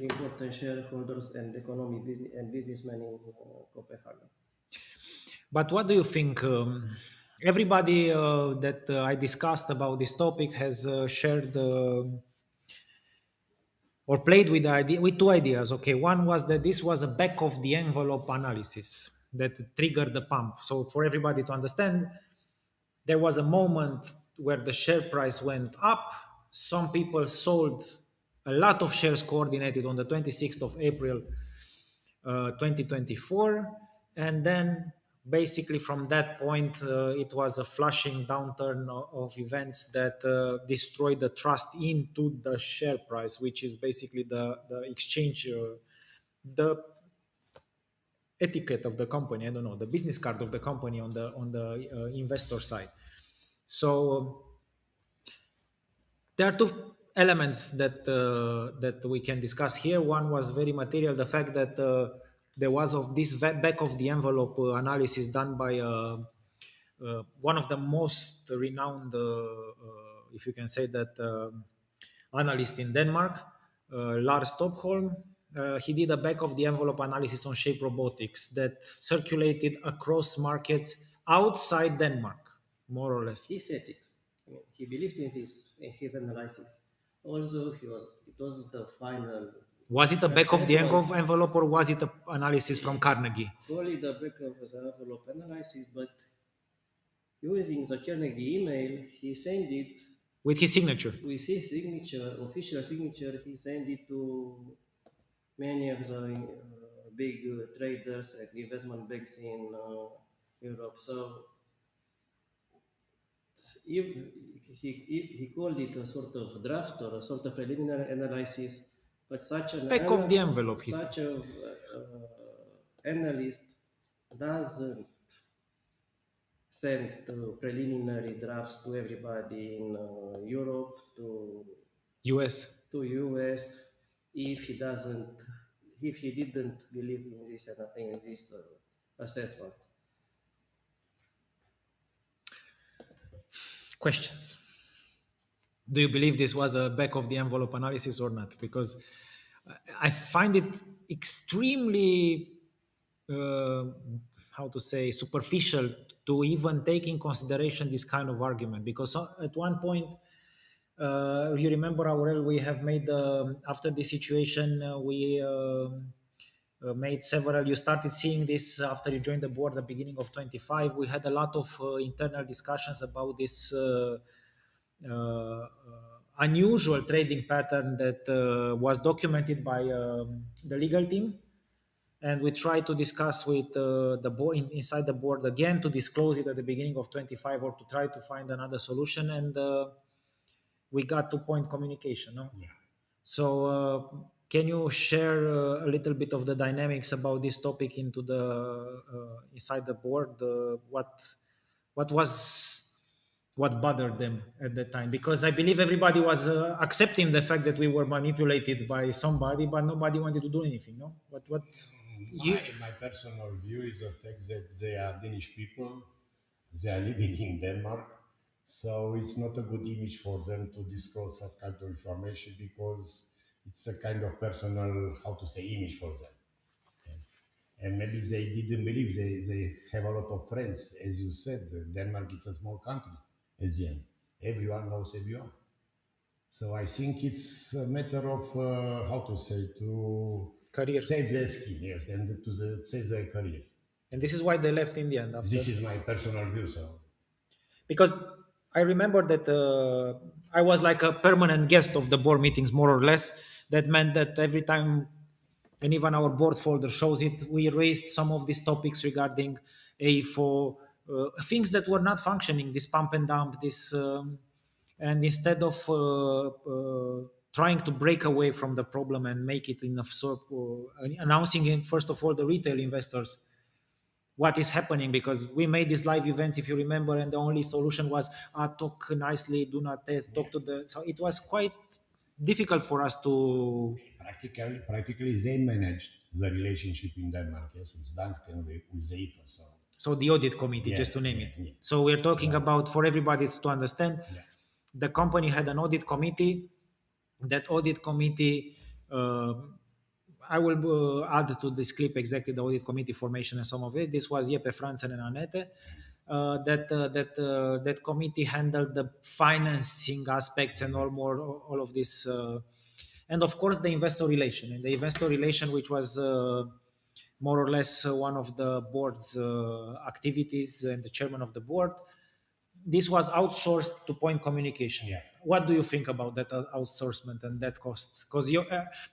important shareholders and economy business and businessmen in Copenhagen. But what do you think? Everybody that I discussed about this topic has shared or played with the idea with two ideas. Okay, one was that this was a back of the envelope analysis that triggered the pump. So for everybody to understand, there was a moment where the share price went up. Some people sold a lot of shares coordinated on the 26th of April 2024. And then basically from that point, it was a flushing downturn of events that destroyed the trust into the share price, which is basically the exchange, the etiquette of the company. I don't know, the business card of the company on the investor side. So there are two elements that we can discuss here. One was very material, the fact that there was of this back of the envelope analysis done by one of the most renowned, if you can say that, analyst in Denmark, Lars Stockholm. He did a back of the envelope analysis on Shape Robotics that circulated across markets outside Denmark, more or less. He said it. I mean, he believed in this in his analysis. Also, it was the final Was it a back of the assessment. envelope, or was it an analysis from Carnegie Call it the back of the envelope analysis, but using the Carnegie email, he sent it with his signature? with his signature, official signature. He sent it to many of the big traders and investment banks in Europe. So if he called it a sort of draft or a sort of preliminary analysis, but Back of the envelope, he said. such a analyst doesn't send preliminary drafts to everybody in Europe, US. to US, if he doesn't, if he didn't believe in this assessment. Questions. Do you believe this was a back of the envelope analysis or not? Because I find it extremely, uh, how to say, superficial to even take in consideration this kind of argument. Because at one point, you remember, Aurel, we have made, after this situation, we made several, you started seeing this after you joined the board at the beginning of 25. We had a lot of internal discussions about this unusual trading pattern that was documented by the legal team, and we tried to discuss with the board inside the board again to disclose it at the beginning of 25 or to try to find another solution, and we got to point communication, no? Yeah. So can you share a little bit of the dynamics about this topic into the inside the board? What was, what bothered them at that time? Because I believe everybody was accepting the fact that we were manipulated by somebody, but nobody wanted to do anything. No, what you My personal view is the fact that they are Danish people, they are living in Denmark, so it's not a good image for them to disclose such kind of information because it's a kind of personal, how to say, image for them. Yes. And maybe they didn't believe they have a lot of friends. As you said, Denmark is a small country at the end. Everyone knows everyone. So I think it's a matter of how to say to career, save their skin, yes, and to save their career. and this is why they left in the end after. This is my personal view. So Because I remember that I was like a permanent guest of the board meetings, more or less. That meant that every time, and even our board folder shows it, we raised some of these topics regarding AFO, things that were not functioning, this pump and dump, this, and instead of trying to break away from the problem and make it in a sort, announcing it first of all the retail investors what is happening, because we made these live events, if you remember, and the only solution was talk nicely, do not test, talk to the, so it was quite difficult for us to. practically they managed the relationship in Denmark, yes, with Danske and with the IFA. So the audit committee, Yeah, just to name yeah, it. yeah. So we're talking Yeah. about, for everybody to understand, Yeah. the company had an audit committee. That audit committee, I will add to this clip exactly the audit committee formation and some of it. This was Jeppe Franzen and Annette. That committee handled the financing aspects and all of this, and of course the investor relation, which was more or less one of the board's activities, and the chairman of the board. This was outsourced to point communication. Yeah. What do you think about that outsourcement and that cost? Because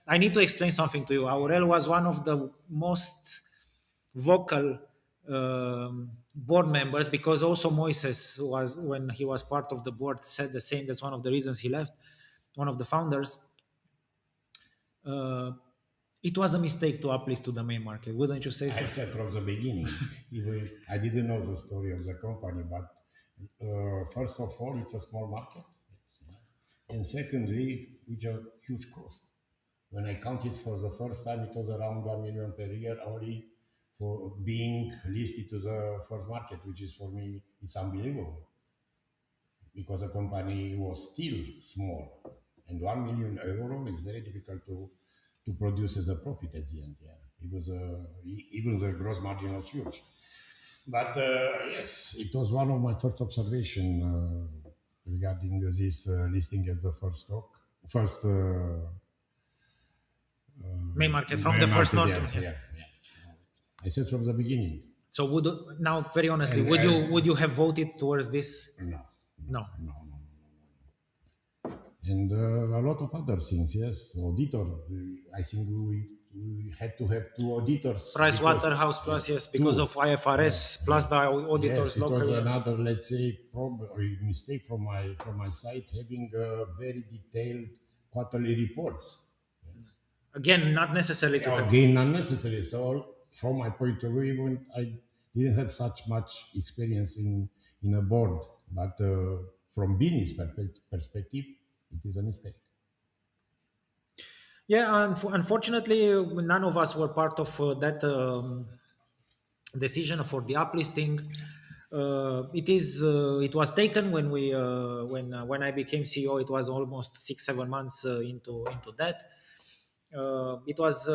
I need to explain something to you. Aurel was one of the most vocal board members, because also Moises was, when he was part of the board, said the same. That's one of the reasons he left, one of the founders. It was a mistake to uplist to the main market, wouldn't you say so? I said from the beginning, even I didn't know the story of the company, but first of all, it's a small market, and secondly, which are huge cost. When I counted for the first time, it was around 1 million per year only for being listed to the first market, which is for me, it's unbelievable because the company was still small, and 1 million euro is very difficult to produce as a profit at the end. Yeah, it was even the gross margin was huge. But yes, it was one of my first observation regarding this listing as the first stock, first Main market from main the first market, note. yeah, yeah, yeah. So I said from the beginning. So now, very honestly, And- would you have voted towards this? No, No. no, no, no. and a lot of other things. Yes, auditor. I think we had to have two auditors Price because Waterhouse yeah, Plus, yes, because two. of Yeah, IFRS yeah. plus the Yes, auditors it was locally. another, let's say, problem or mistake from my side having very detailed quarterly reports. Yes. Again, not necessarily to have. Again, unnecessary. So, from my point of view, even I didn't have such much experience in a board, but from business perspective, it is a mistake. Yeah, unfortunately, none of us were part of that decision for the uplisting. It was taken when when I became CEO. It was almost 6 7 months into that. It was.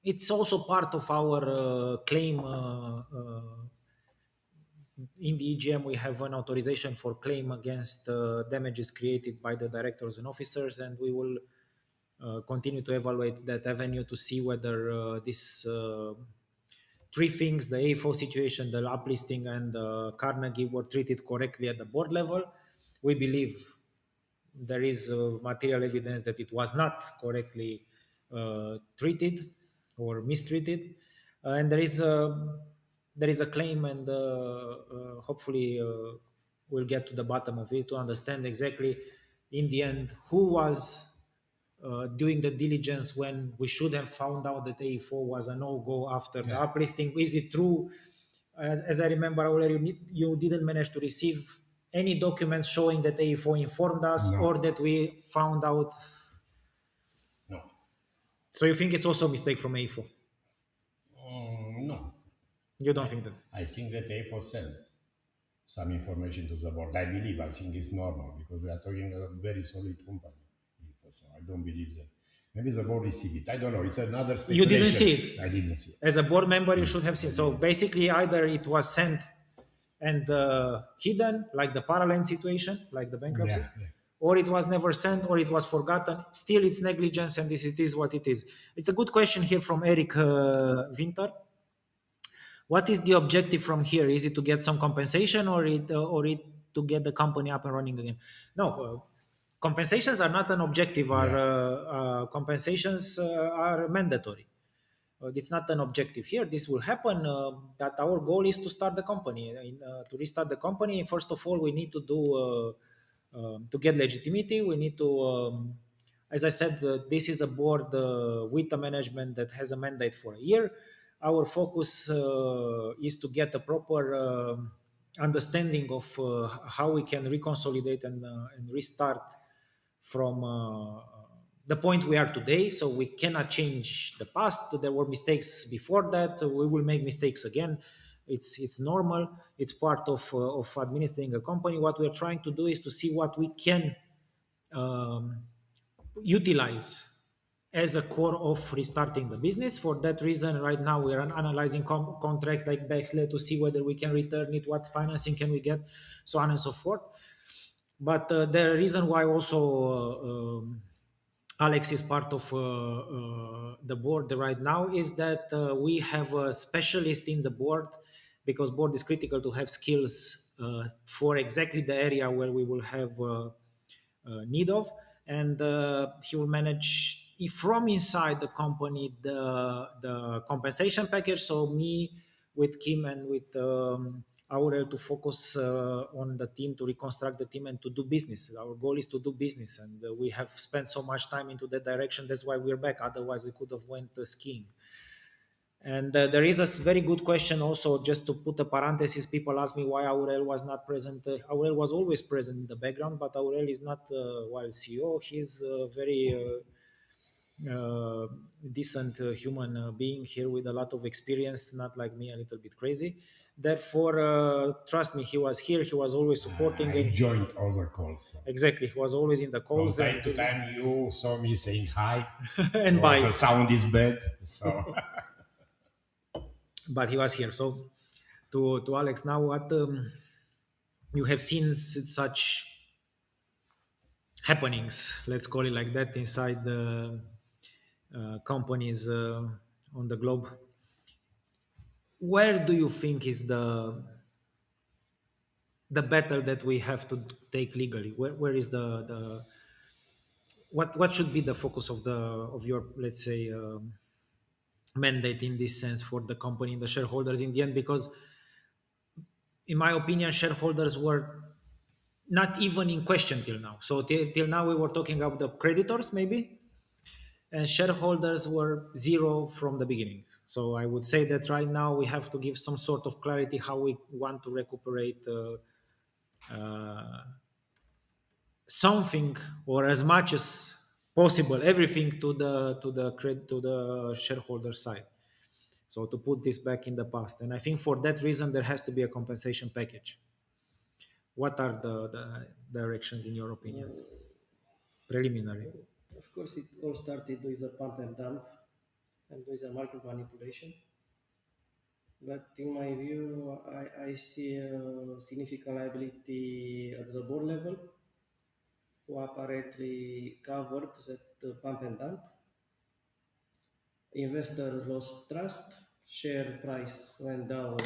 It's also part of our claim in the EGM. We have an authorization for claim against damages created by the directors and officers, and we will continue to evaluate that avenue to see whether this three things, the AFO situation, the uplisting, and Carnegie, were treated correctly at the board level. We believe there is material evidence that it was not correctly treated or mistreated, and there is a claim, and hopefully we'll get to the bottom of it to understand exactly in the end who was doing the diligence when we should have found out that AE4 was a no-go after the Yeah. uplisting. Is it true? As I remember, earlier, you didn't manage to receive any documents showing that AE4 informed us No, or that we found out. no, So you think it's also a mistake from AE4? no. You don't I, think that? I think that A4 sent some information to the board. I believe, I think it's normal because we are talking a very solid company. So I don't believe that. Maybe the board received it. I don't know. It's another You didn't speculation. see it. I didn't see it. As a board member, you should have I seen. So didn't see it. basically, either it was sent and hidden, like the parallel situation, like the Yeah, bankruptcy, yeah. or it was never sent, or it was forgotten. Still, it's negligence, and this it is what it is. It's a good question here from Eric Winter. What is the objective from here? Is it to get some compensation, or it to get the company up and running again? No, compensations are not an objective. Are Yeah. compensations are mandatory. It's not an objective here. This will happen. That our goal is to start the company. To restart the company, first of all, we need to do to get legitimacy. We need to, as I said, this is a board with a management that has a mandate for a year. Our focus is to get a proper understanding of how we can reconsolidate and restart from the point we are today. So we cannot change the past. There were mistakes before that. We will make mistakes again. It's normal. It's part of administering a company. What we are trying to do is to see what we can um, utilize as a core of restarting the business. For that reason, right now we are analyzing contracts like Bechtle to see whether we can return it, what financing can we get, so on and so forth. But the reason why also Alex is part of the board right now is that we have a specialist in the board, because board is critical to have skills for exactly the area where we will have need of, and he will manage from inside the company the compensation package. So me with Kim and with Aurel to focus on the team, to reconstruct the team and to do business. Our goal is to do business, and we have spent so much time into that direction. That's why we're back. Otherwise, we could have went skiing. And there is a very good question also, just to put a parenthesis. People ask me why Aurel was not present. Aurel was always present in the background, but Aurel is not, while CEO, he's a very decent human being here with a lot of experience, not like me, a little bit crazy. Therefore, trust me, he was here, he was always supporting, I and joined all the calls. So exactly, he was always in the from calls, time and to time, you saw me saying hi. and Well, bye. the sound is bad. So But he was here. So to Alex, now what you have seen such happenings, let's call it like that, inside the companies on the globe. Where do you think is the battle that we have to take legally? Where is the what should be the focus of the of your, let's say, mandate in this sense for the company and the shareholders in the end? Because in my opinion, shareholders were not even in question till now. So till now we were talking about the creditors maybe, and shareholders were zero from the beginning. So I would say that right now we have to give some sort of clarity how we want to recuperate something, or as much as possible everything to the shareholder side. So to put this back in the past, and I think for that reason there has to be a compensation package. What are the directions in your opinion? Preliminary. Of course, it all started with a pump and dump and with a market manipulation. But in my view, I see a significant liability at the board level, who apparently covered that pump and dump. Investor lost trust, share price went down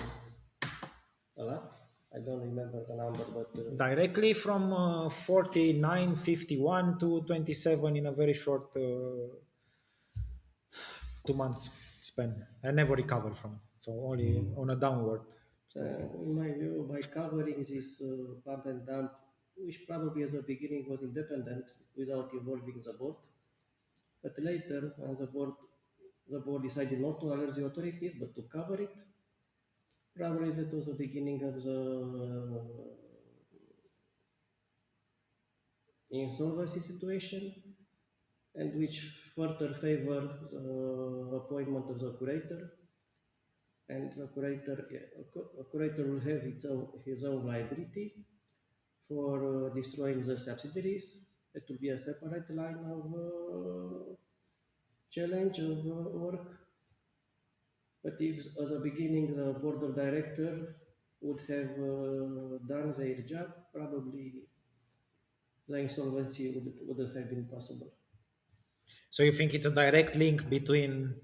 a lot. I don't remember the number, but Directly from 49.51 to 27 in a very short 2 months span. I never recovered from it. So only on a downward sloping. in my view, by covering this pump and dump, which probably at the beginning was independent without involving the board, but later when the board decided not to alert the authorities but to cover it, probably that was the beginning of the insolvency situation, and which further favor the appointment of the curator. And the curator will have his own liability for destroying the subsidiaries. It will be a separate line of challenge of work. But if at the beginning the board of director would have done their job, probably the insolvency wouldn't have been possible. So you think it's a direct link between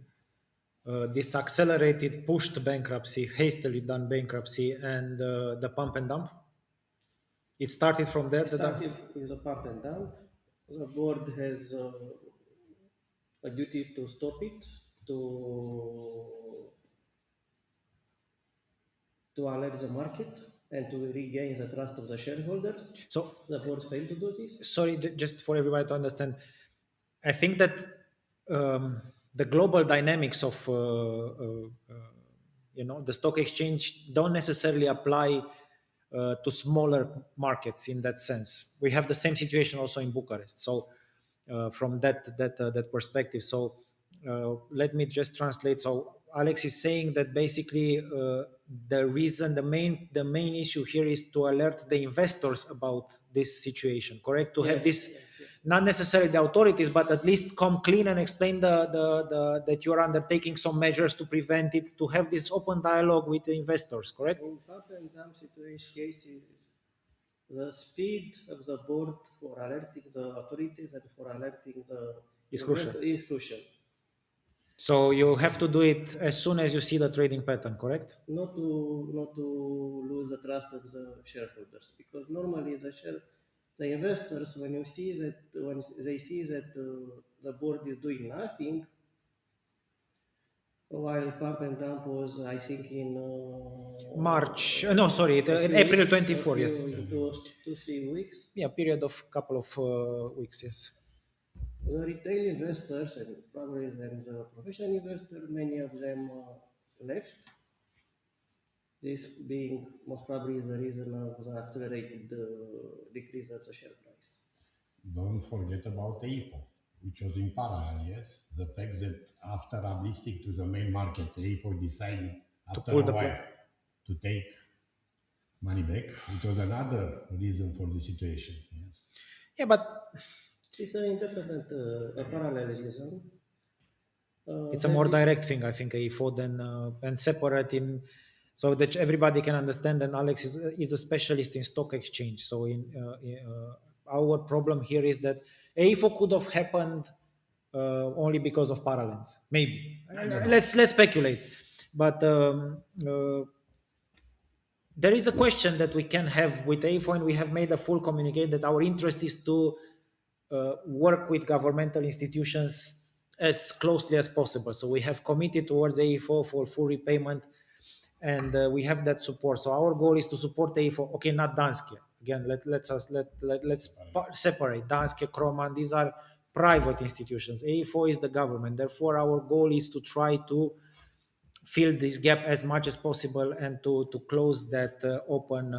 this accelerated, pushed bankruptcy, hastily done bankruptcy, and the pump and dump? It started from there. It started with a pump and dump. The board has a duty to stop it, to alert the market and to regain the trust of the shareholders. So The board failed to do this. sorry, just for everybody to understand, I think that the global dynamics of the stock exchange don't necessarily apply to smaller markets in that sense. We have the same situation also in Bucharest. So from that perspective, so let me just translate. So Alex is saying that basically the main issue here is to alert the investors about this situation, correct? To have this, Yes. not necessarily the authorities, but at least come clean and explain that you are undertaking some measures to prevent it, to have this open dialogue with the investors, correct? In pump and dump situation cases, the speed of the board for alerting the authorities and for alerting the It's crucial. investor is crucial. So you have to do it as soon as you see the trading pattern, correct? Not to lose the trust of the shareholders, because normally the investors, when they see that the board is doing nothing, while pump and dump was, I think, in March, no, sorry, April 24, yes. in 2-3 weeks. Yeah, period of couple of weeks, yes. The retail investors and probably then the professional investor, many of them left. This being most probably the reason of the accelerated decrease of the share price. Don't forget about EIFO, which was in parallel, yes? The fact that after uplisting to the main market, EIFO decided after pull a the while plug. to take money back. It was another reason for the situation, yes? Yeah, but It's an independent, a parallel reason. it's a more direct thing, I think, AFO than and separate in, so that everybody can understand. And Alex is a specialist in stock exchange. So our problem here is that AFO could have happened only because of parallels, maybe. Let's speculate, but there is a question that we can have with AFO, and we have made a full communicate that our interest is to work with governmental institutions as closely as possible. So we have committed towards AIFO for full repayment, and we have that support. So our goal is to support AIFO. Okay, not Danske. Again, let's separate Danske, Kroman. These are private institutions. AIFO is the government. Therefore, our goal is to try to fill this gap as much as possible and to close that open,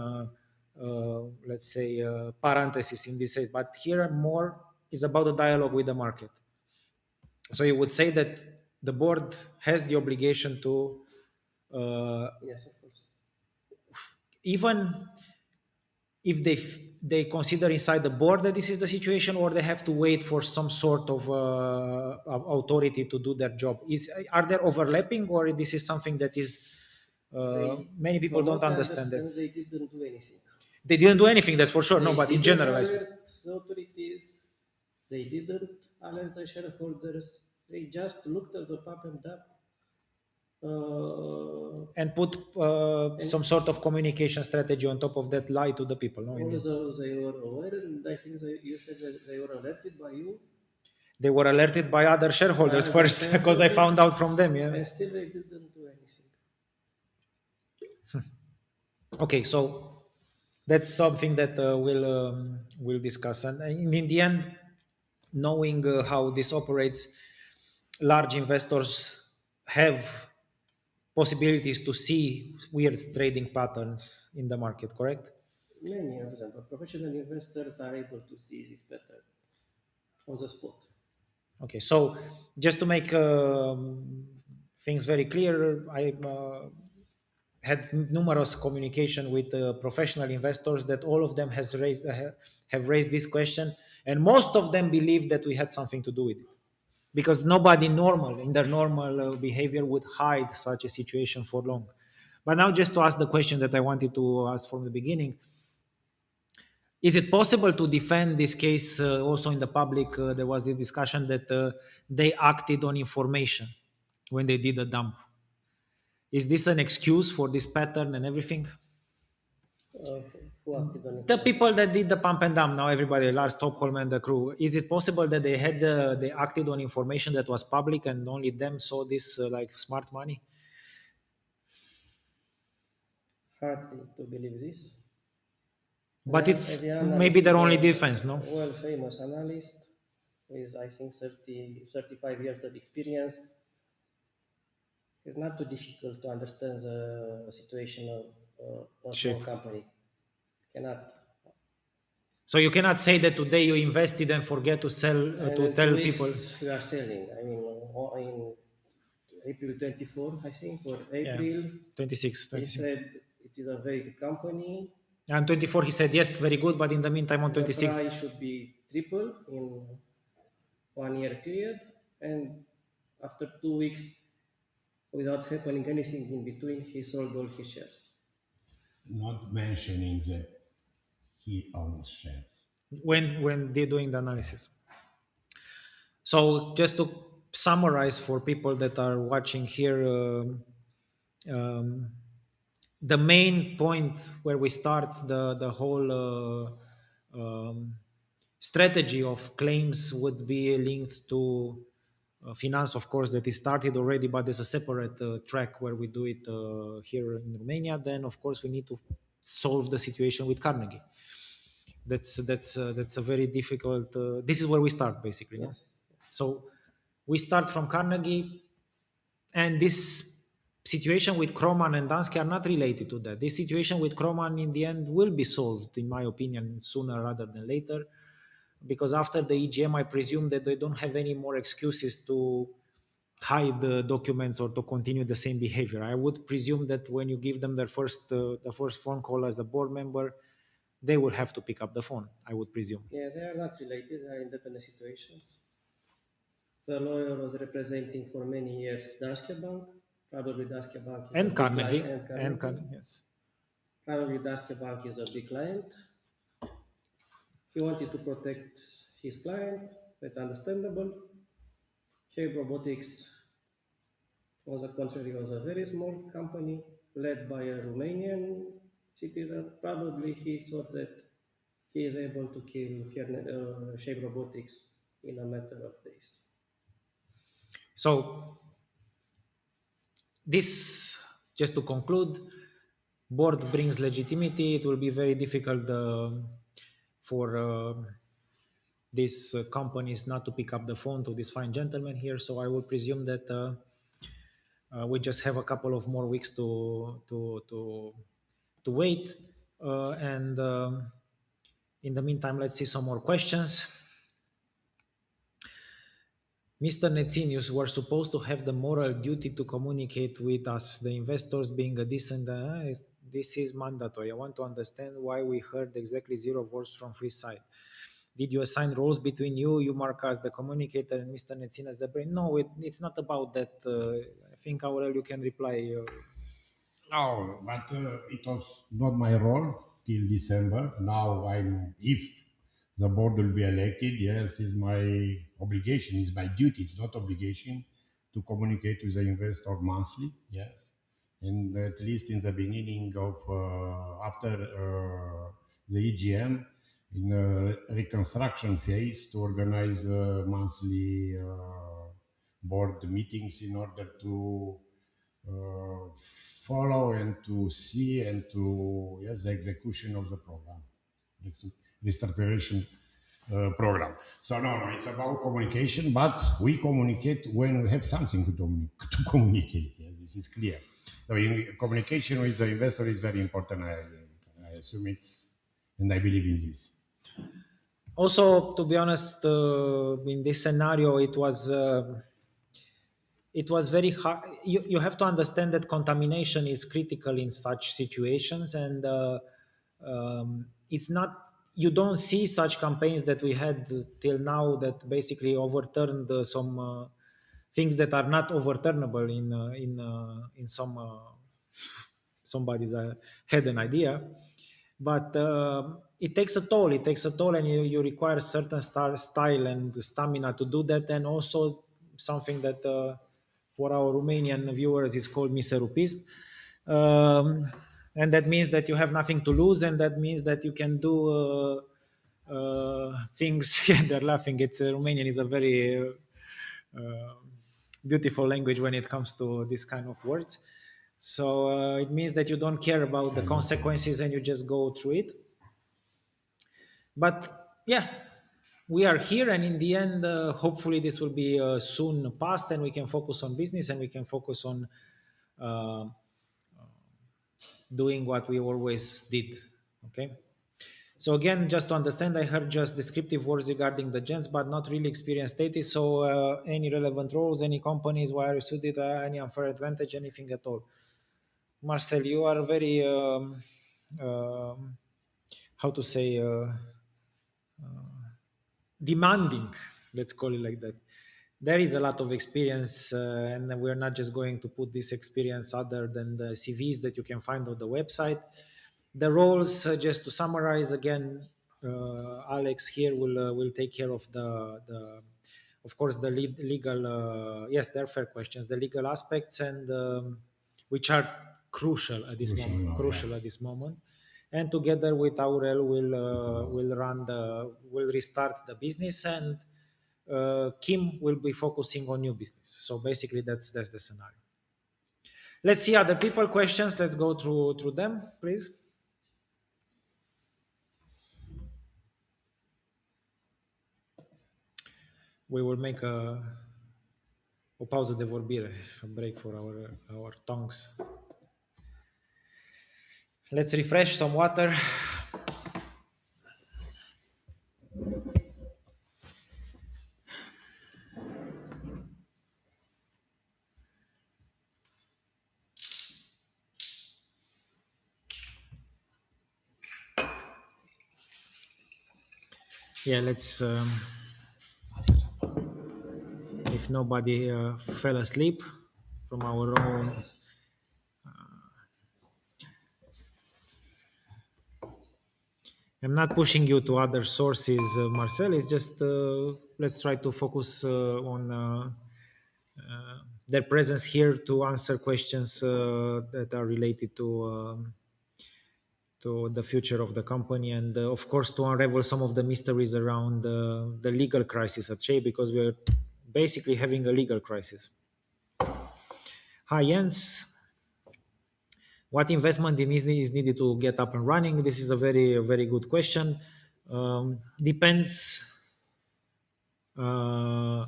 let's say, parenthesis in this. But here more is about the dialogue with the market. So you would say that the board has the obligation to Yes, of course. even if they consider inside the board that this is the situation, or they have to wait for some sort of authority to do their job. Is Are there overlapping, or this is something that is many people From don't what I understand that understand, they didn't do anything. they didn't do anything? That's for sure. No, They but in didn't general, I alert the authorities. They didn't alert the shareholders. They just looked at the pump and dump. and put And some sort of communication strategy on top of that, lie to the people. No, in the end. also they were aware, and I think you said that they were alerted by you, They were alerted by other by shareholders other first because I found shareholders, out from them. Yeah. and still they didn't do anything. Okay, so that's something that we'll discuss, and in the end, knowing how this operates, large investors have possibilities to see weird trading patterns in the market. Correct? Many of them, but professional investors are able to see this better on the spot. Okay, so just to make things very clear, I had numerous communication with professional investors that all of them have raised this question, and most of them believe that we had something to do with it, because nobody normal in their normal behavior would hide such a situation for long. But now, just to ask the question that I wanted to ask from the beginning, is it possible to defend this case also in the public? There was this discussion that they acted on information when they did the dump. Is this an excuse for this pattern and everything? Uh, who acted on The information? people that did the pump and dump, now everybody, Lars Stockholm and the crew, is it possible that they acted on information that was public and only them saw this like smart money? Hardly to believe this. But The it's maybe analyst their is only a defense, no? well-famous analyst with, I think, 35 years of experience. It's not too difficult to understand the situation of a small Shape. company. Cannot. So you cannot say that today you invested and forget to sell And to in two tell people. weeks, we are selling. I mean, in April 24, I think, or Yeah, April, 26, he 26. said it is a very good company. And 24, he said yes, very good, but in the meantime on The price 26, should be triple in 1 year period. And after 2 weeks, without happening anything in between, he sold all his shares. Not mentioning that he owns shares. when they're doing the analysis. So just to summarize for people that are watching here, um, the main point where we start the whole strategy of claims would be linked to finance, of course, that is started already, but there's a separate track where we do it here in Romania. Then, of course, we need to solve the situation with Carnegie. That's a very difficult. This is where we start, basically, no? Yes. So we start from Carnegie, and this situation with Kroman and Danske are not related to that. This situation with Kroman in the end will be solved, in my opinion, sooner rather than later, because after the EGM, I presume that they don't have any more excuses to hide the documents or to continue the same behavior. I would presume that when you give them the first phone call as a board member, they will have to pick up the phone, I would presume. Yes, they are not related, they are independent situations. The lawyer was representing for many years Danske Bank. Probably Danske Bank is a And big client, Carnegie, and and Carnegie. Carnegie, yes. Probably Danske Bank is a big client. He wanted to protect his client. That's understandable. Shape Robotics, on the contrary, was a very small company led by a Romanian citizen. Probably he thought that he is able to kill Shape Robotics in a matter of days. So this, just to conclude, board brings legitimacy. It will be very difficult for these companies not to pick up the phone to this fine gentleman here. So I will presume that we just have a couple of more weeks to wait, and in the meantime, let's see some more questions. Mr. Netzinius were supposed to have the moral duty to communicate with us, the investors being a decent. This is mandatory. I want to understand why we heard exactly zero words from free side. Did you assign roles between you? You mark as the communicator and Mr. Netzin as the brain? No, it's not about that. I think, Aurel, you can reply. No, but it was not my role till December. Now if the board will be elected, yes, it's my obligation, it's my duty, it's not obligation to communicate with the investor monthly, yes. And at least in the beginning of, after the EGM, in a reconstruction phase to organize monthly board meetings in order to uh, follow and to see and to, yes, the execution of the program, restoration program. So no, it's about communication, but we communicate when we have something to communicate. Yes, this is clear. So communication with the investor is very important. I assume it's, and I believe in this. Also, to be honest, in this scenario, it was very hard. You have to understand that contamination is critical in such situations, and it's not. You don't see such campaigns that we had till now that basically overturned some things that are not overturnable in some somebody's had an idea, but it takes a toll. It takes a toll, and you require certain style and stamina to do that, and also something that for our Romanian viewers is called miserupism. And that means that you have nothing to lose, and that means that you can do things. Yeah, they're laughing. It's Romanian is a very beautiful language when it comes to this kind of words. So it means that you don't care about the I know. consequences and you just go through it. But yeah, we are here, and in the end, hopefully, this will be soon past, and we can focus on business and we can focus on uh, doing what we always did. Okay. So again, just to understand, I heard just descriptive words regarding the gens, but not really experience status. So any relevant roles, any companies, why are you suited, any unfair advantage, anything at all. Marcel, you are very, how to say, demanding, let's call it like that. There is a lot of experience, and we're not just going to put this experience other than the CVs that you can find on the website. The roles, just to summarize again, Alex here will take care of the of course the legal, yes, they're fair questions, the legal aspects, and which are crucial at this Crucial moment, now, yeah. crucial at this moment. And together with Aurel, It's about. will restart the business, and Kim will be focusing on new business. So basically, that's the scenario. Let's see other people questions. Let's go through them, please. We will make o pauză de vorbire, a break for our tongues. Let's refresh some water. Yeah, let's. If nobody fell asleep from our own. I'm not pushing you to other sources, Marcel. It's just let's try to focus on their presence here to answer questions that are related to the future of the company, and of course to unravel some of the mysteries around the legal crisis at Shape, because we're basically having a legal crisis. Hi Jens, what investment is needed to get up and running? This is a very good question. Depends uh,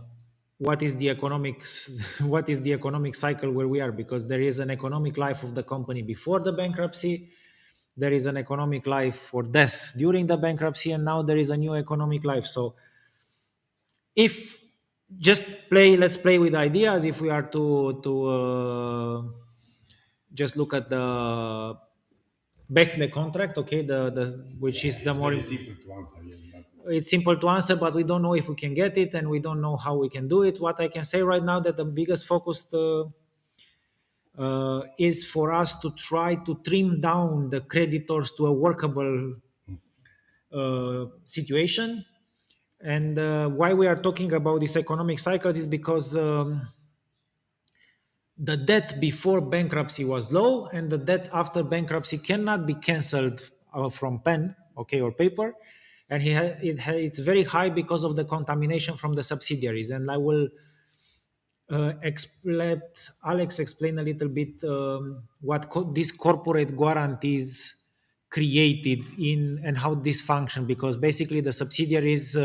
what is the economics what is the economic cycle where we are, because there is an economic life of the company before the bankruptcy, there is an economic life or death during the bankruptcy, and now there is a new economic life. So if let's play with ideas. If we are to just look at the Bechtle contract, okay, the which is the It's more, very simple to answer. Yes, but it's simple to answer, but we don't know if we can get it, and we don't know how we can do it. What I can say right now, that the biggest focus is for us to try to trim down the creditors to a workable situation. And why we are talking about these economic cycles is because the debt before bankruptcy was low, and the debt after bankruptcy cannot be cancelled from pen, okay, or paper, and it's very high because of the contamination from the subsidiaries. And I will let Alex explain a little bit what these corporate guarantees created in, and how this function, because basically the subsidiaries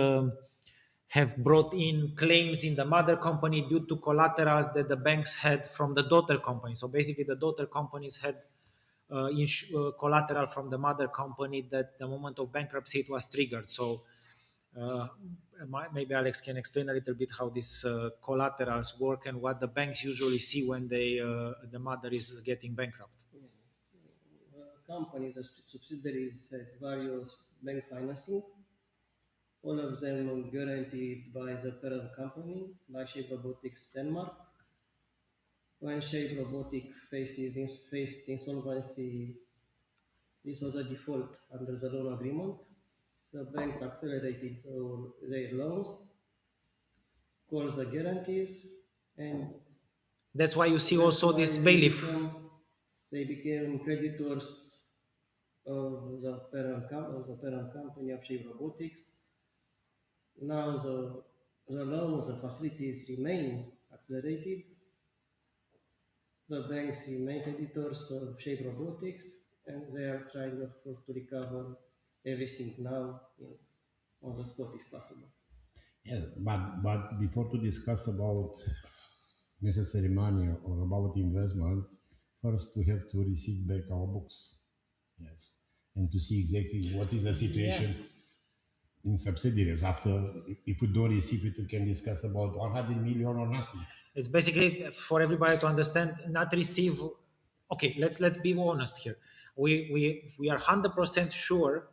have brought in claims in the mother company due to collaterals that the banks had from the daughter company. So basically the daughter companies had collateral from the mother company that the moment of bankruptcy it was triggered. So uh, maybe Alex can explain a little bit how these collaterals work and what the banks usually see when the mother is getting bankrupt. Companies, the subsidiaries had various bank financing, all of them guaranteed by the parent company, by Shape Robotics Denmark. When Shape Robotics faced insolvency, this was a default under the loan agreement. The banks accelerated their loans, called the guarantees, and That's why you see that's also why this bailiff. they became creditors of the parent company of Shape Robotics. Now the loans, the facilities remain accelerated. The banks remain creditors of Shape Robotics, and they are trying, of course, to recover everything now on the spot if possible. yeah, but before to discuss about necessary money or about investment, first we have to receive back our books. Yes, and to see exactly what is the Yeah, situation in subsidiaries. After, if we don't receive it, we can discuss about 100 million or nothing. it's basically for everybody to understand, not receive. Okay, let's be honest here. We are 100% sure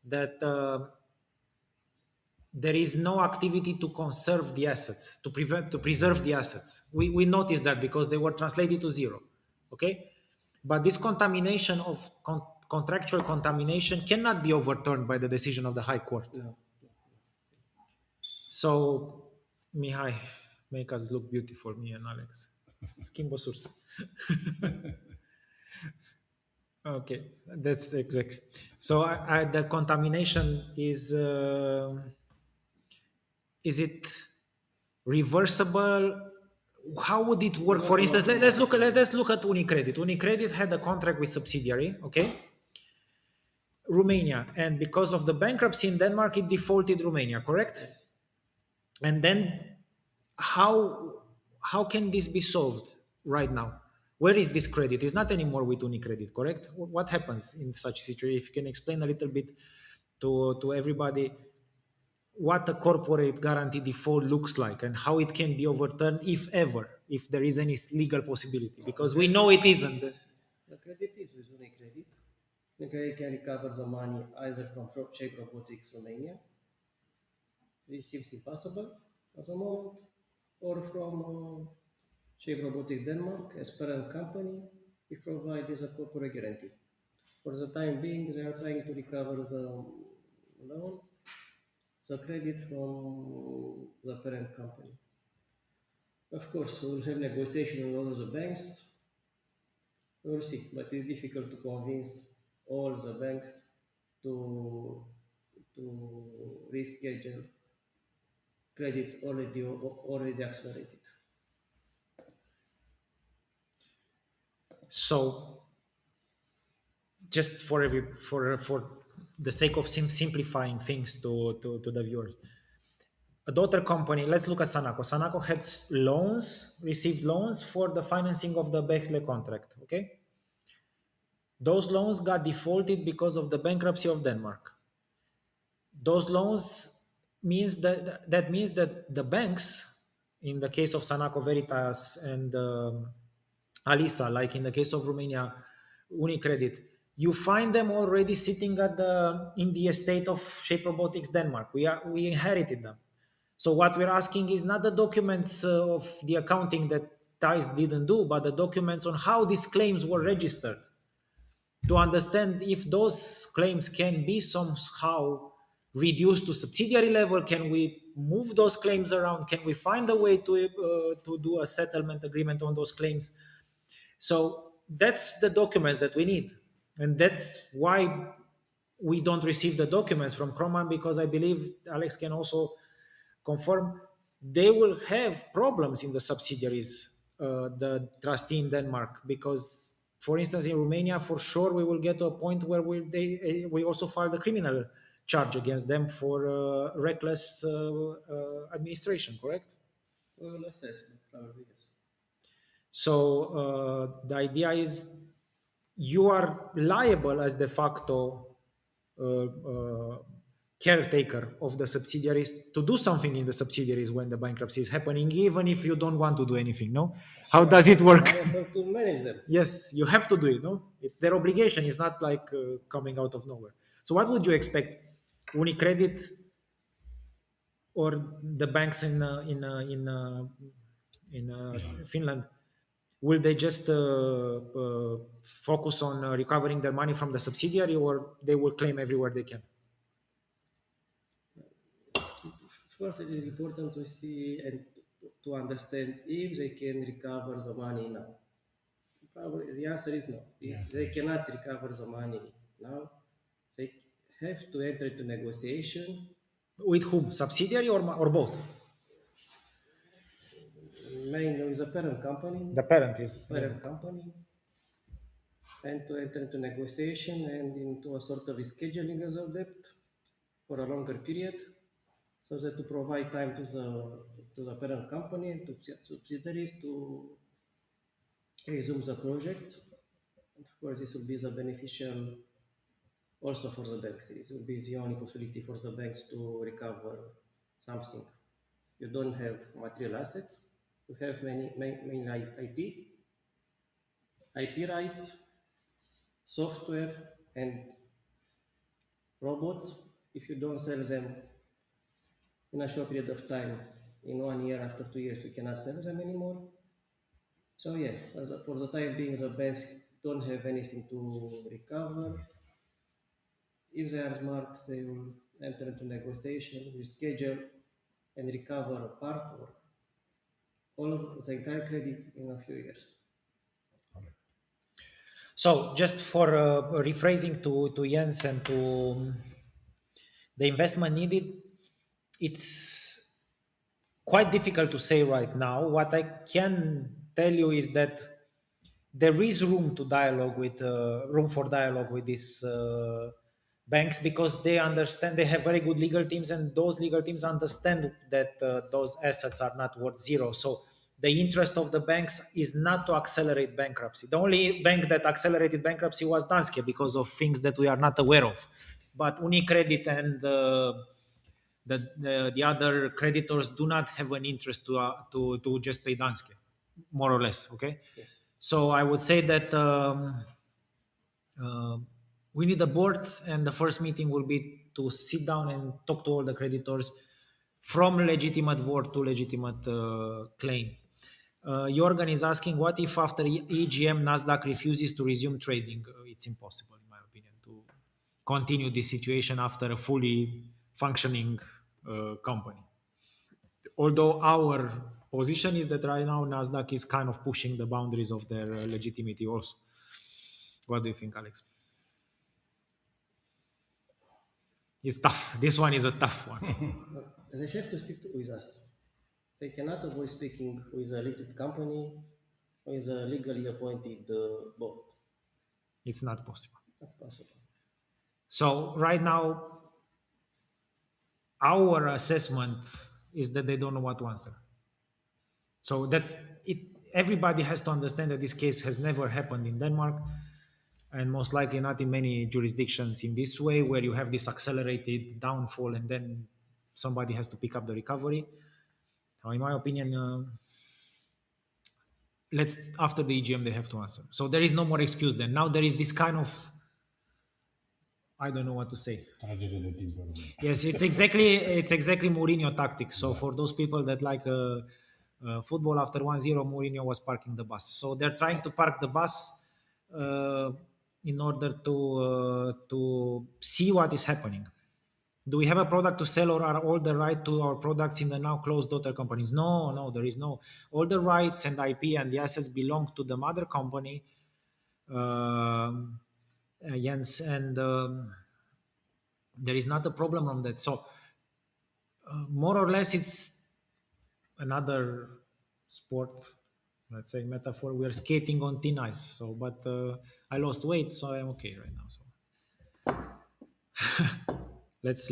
that there is no activity to conserve the assets, to preserve the assets. We noticed that because they were translated to zero. Okay, but this contamination of contractual contamination cannot be overturned by the decision of the High Court. No. So, Mihai, make us look beautiful, me and Alex. Schimb o sursă. Okay, that's exactly. So the contamination is it reversible? How would it work? For instance, let's look at Unicredit. Unicredit had a contract with subsidiary, okay, Romania, and because of the bankruptcy in Denmark, it defaulted Romania, correct? Yes. And then how can this be solved right now? Where is this credit? It's not anymore with Unicredit, correct? What happens in such a situation? If you can explain a little bit to everybody what a corporate guarantee default looks like and how it can be overturned, if ever, if there is any legal possibility, because we know it isn't. The credit is with Unicredit. Unicredit can recover the money either from Shape Robotics Romania, this seems impossible at the moment, or from Shape Robotics Denmark as parent company, if provided a corporate guarantee. For the time being, they are trying to recover the loan, the credit from the parent company. Of course, we'll have negotiation with all of the banks. We'll see, but it's difficult to convince all the banks to to reschedule credit already accelerated. So just for the sake of simplifying things to the viewers, a daughter company, let's look at Sanaco. Sanaco had loans, received loans for the financing of the Bechtle contract. Okay, those loans got defaulted because of the bankruptcy of Denmark. Those loans means that means that the banks, in the case of Sanaco Veritas and Alisa, like in the case of Romania, Unicredit, you find them already sitting at the in the estate of Shape Robotics Denmark. We inherited them. So what we're asking is not the documents of the accounting that Thais didn't do, but the documents on how these claims were registered, to understand if those claims can be somehow reduced to subsidiary level. Can we move those claims around? Can we find a way to do a settlement agreement on those claims? So that's the documents that we need, and that's why we don't receive the documents from Croman, because I believe Alex can also confirm they will have problems in the subsidiaries, the trustee in Denmark, because, for instance, in Romania, for sure, we will get to a point where we also file the criminal charge against them for reckless administration, correct? Well, assessment, probably yes. So the idea is you are liable as de facto caretaker of the subsidiaries to do something in the subsidiaries when the bankruptcy is happening, even if you don't want to do anything. No, how does it work? Liable to manage them. Yes, you have to do it. No, it's their obligation. It's not like coming out of nowhere. So, what would you expect? Unicredit or the banks in Finland. Finland, will they just focus on recovering their money from the subsidiary, or they will claim everywhere they can? First, it is important to see and to understand if they can recover the money now. Probably the answer is no. If Yes. they cannot recover the money now, they have to enter into negotiation With whom? Subsidiary or both? mainly with the parent company, The parent is. parent company, and to enter into negotiation and into a sort of rescheduling of the debt for a longer period, so that to provide time to the parent company and to subsidiaries to resume the project. And of course, this will be the beneficial also for the banks. It will be the only possibility for the banks to recover something. You don't have material assets. You have mainly IP rights, software, and robots. If you don't sell them in a short period of time, in 1 year, after 2 years, you cannot sell them anymore. So yeah, for the time being, the banks don't have anything to recover. If they are smart, they will enter into negotiation, reschedule, and recover a part or all of the entire credit in a few years. So, just for rephrasing to Jens and to the investment needed, it's quite difficult to say right now. What I can tell you is that there is room for dialogue with these banks, because they understand, they have very good legal teams, and those legal teams understand that those assets are not worth zero. So the interest of the banks is not to accelerate bankruptcy. The only bank that accelerated bankruptcy was Danske, because of things that we are not aware of. But Unicredit and the other creditors do not have an interest to just pay Danske, more or less. Okay, Yes. so I would say that we need a board, and the first meeting will be to sit down and talk to all the creditors, from legitimate board to legitimate claim. Jorgen is asking, what if after EGM Nasdaq refuses to resume trading? It's impossible, in my opinion, to continue this situation after a fully functioning company. Although our position is that right now Nasdaq is kind of pushing the boundaries of their legitimacy also. What do you think, Alex? It's tough. This one is a tough one. But they have to speak with us. They cannot avoid speaking with a listed company, with a legally appointed board. It's not possible. Not possible. So right now, our assessment is that they don't know what to answer. So that's it. Everybody has to understand that this case has never happened in Denmark, and most likely not in many jurisdictions in this way, where you have this accelerated downfall and then somebody has to pick up the recovery. Now, in my opinion, let's after the EGM they have to answer. So there is no more excuse. Then now there is this kind of, I don't know what to say. Tragere de timp român. Yes, it's exactly Mourinho tactics. So for those people that like football, after 1-0, Mourinho was parking the bus. So they're trying to park the bus in order to see what is happening. Do we have a product to sell, or are all the right to our products in the now closed daughter companies? No, no, there is no. All the rights and IP and the assets belong to the mother company, Jens, and there is not a problem on that. So more or less, it's another sport. Let's say metaphor. We are skating on thin ice. So, but I lost weight, so I'm okay right now. So let's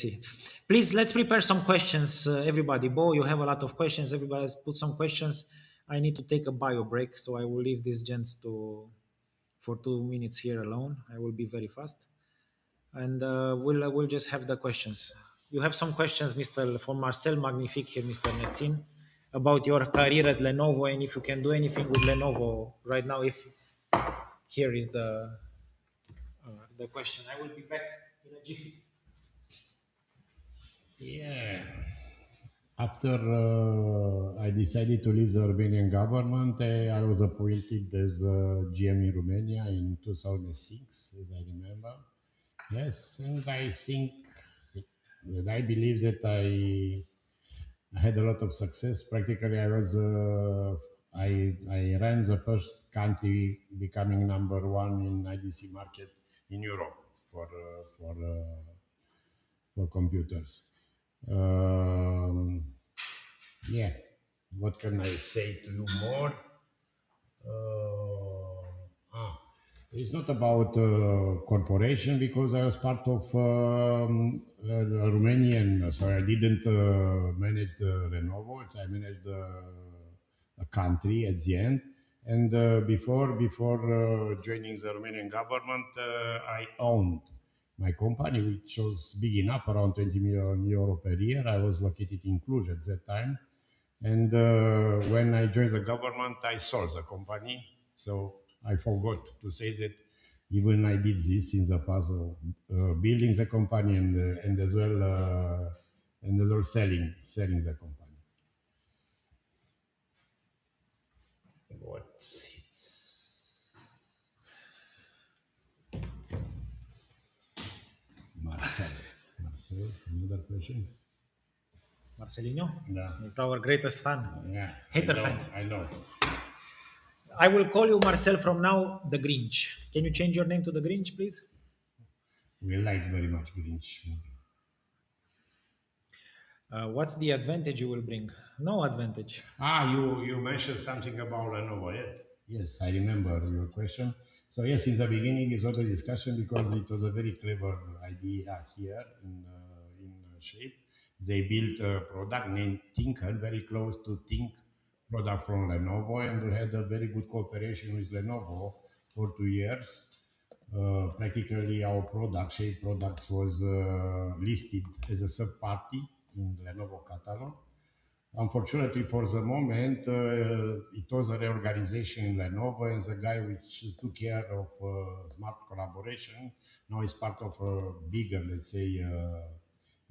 see. Please let's prepare some questions, everybody. Bo, you have a lot of questions. Everybody has put some questions. I need to take a bio break, so I will leave these gents to for 2 minutes here alone. I will be very fast, and we'll just have the questions. You have some questions, Mr. for Marcel Magnifique here, Mr. Netzin, about your career at Lenovo and if you can do anything with Lenovo right now. If here is the question, I will be back in a jiffy. Yeah. After I decided to leave the Romanian government, I was appointed as GM in Romania in 2006, as I remember. Yes, and I think that I believe that I had a lot of success. Practically, I ran the first country becoming number one in IDC market in Europe for computers. Um, yeah, what can I say to you more? It's not about corporation because I was part of Romanian, so I didn't manage Lenovo. I managed a country at the end. And before joining the Romanian government, I owned my company, which was big enough, around 20 million euro per year. I was located in Cluj at that time. And when I joined the government, I sold the company. So I forgot to say that even I did this in the past, building the company and as well selling the company. What's it? Marcel, another question? Marcelino, Yeah. he's our greatest fan, Yeah, hater fan. I know. I will call you Marcel from now, the Grinch. Can you change your name to the Grinch, please? We like very much Grinch movie. What's the advantage you will bring? No advantage. You mentioned something about Lenovo, yes? Yes, I remember your question. So yes, in the beginning it was a discussion because it was a very clever idea here in Shape. They built a product named Tinker, very close to Think product from Lenovo, and we had a very good cooperation with Lenovo for 2 years. Practically our product, Shape Products, was listed as a sub party in Lenovo catalog. Unfortunately, for the moment, it was a reorganization in Lenovo, and the guy which took care of smart collaboration now is part of a bigger, let's say,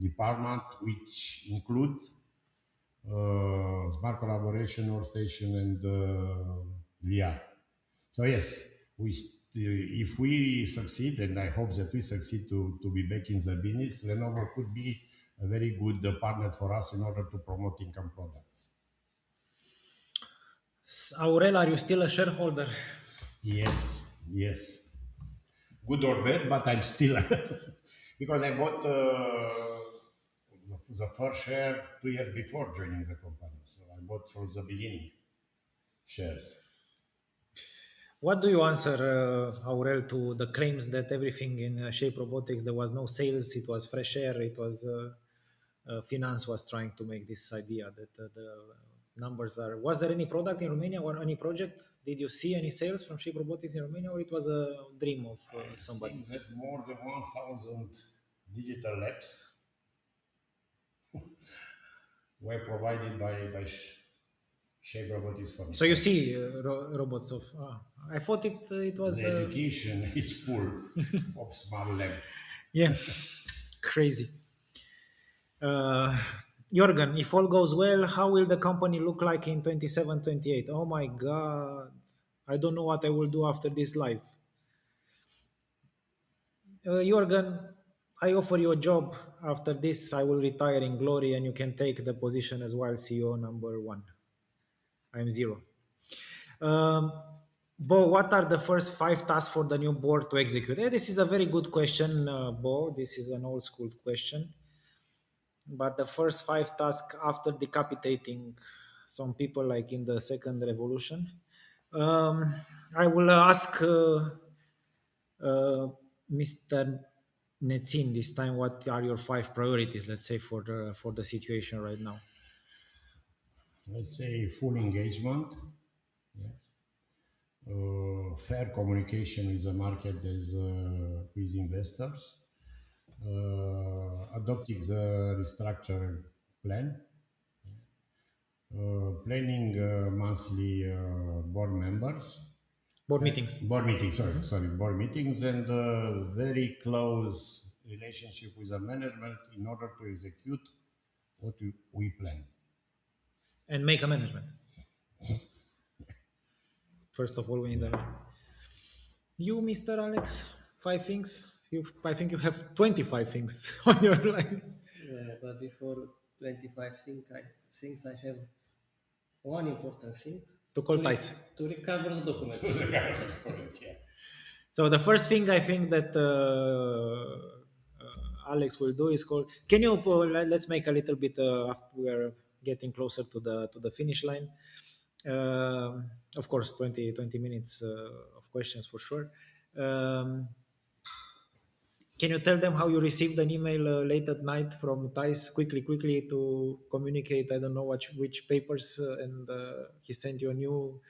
department, which includes smart collaboration, workstation, and VR. So yes, if we succeed, and I hope that we succeed to be back in the business, Lenovo could be a very good partner for us in order to promote income products. Aurel, are you still a shareholder? Yes, yes. Good or bad, but I'm still because I bought the first share 2 years before joining the company. So I bought from the beginning shares. What do you answer, Aurel, to the claims that everything in Shape Robotics there was no sales, it was fresh air, it was finance was trying to make this idea that the numbers are. Was there any product in Romania or any project? Did you see any sales from Shape Robotics in Romania, or it was a dream of I somebody? think that more than 1,000 digital labs were provided by Shape Robotics from So you itself. see robots of. I thought it was. The education is full of smart lab. Yeah, crazy. Uh, Jorgen, if all goes well, how will the company look like in 27, 28? Oh my God. I don't know what I will do after this life. Jorgen, I offer you a job. After this, I will retire in glory and you can take the position as well, CEO number one. I'm zero. Um, Bo, what are the first five tasks for the new board to execute? This is a very good question, Bo. This is an old school question. But the first five tasks after decapitating some people, like in the second revolution, um, I will ask Mr. Netzin this time. What are your five priorities? Let's say for the situation right now. Let's say full engagement, yes. Fair communication with the market as with investors, adopting the restructure plan, planning monthly board members, Board meetings. board meetings. Sorry, board meetings, and very close relationship with the management in order to execute what we plan. And make a management. First of all, we need a. You, Mr. Alex, five things. I think you have 25 things on your line But before 25 things, I have one important thing to call Thais. to recover the documents. Yeah. So the first thing I think that Alex will do is call. Can you let's make a little bit after we are getting closer to the finish line. Of course, 20 minutes of questions for sure. Um, can you tell them how you received an email late at night from Thais quickly to communicate? I don't know which papers, and he sent you a new.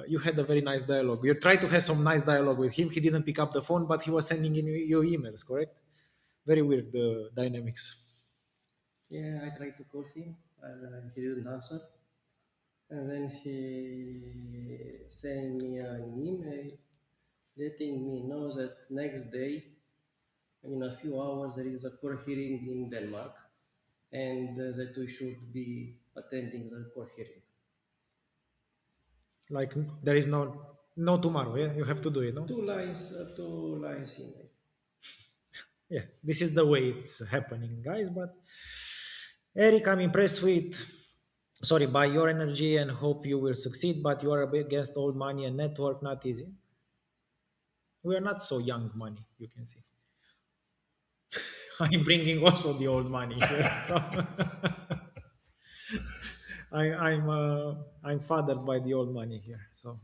You had a very nice dialogue. You tried to have some nice dialogue with him. He didn't pick up the phone, but he was sending in you emails. Correct? Very weird dynamics. Yeah, I tried to call him and he didn't answer. And then he sent me an email letting me know that next day, in a few hours, there is a court hearing in Denmark and that we should be attending the court hearing. Like there is no tomorrow. Yeah, you have to do it. No. Two lines email. Yeah, this is the way it's happening, guys. But Eric, I'm impressed with. Sorry, by your energy and hope you will succeed. But you are against old money and network. Not easy. We are not so young money. You can see. I'm bringing also the old money here. So I'm fathered by the old money here. So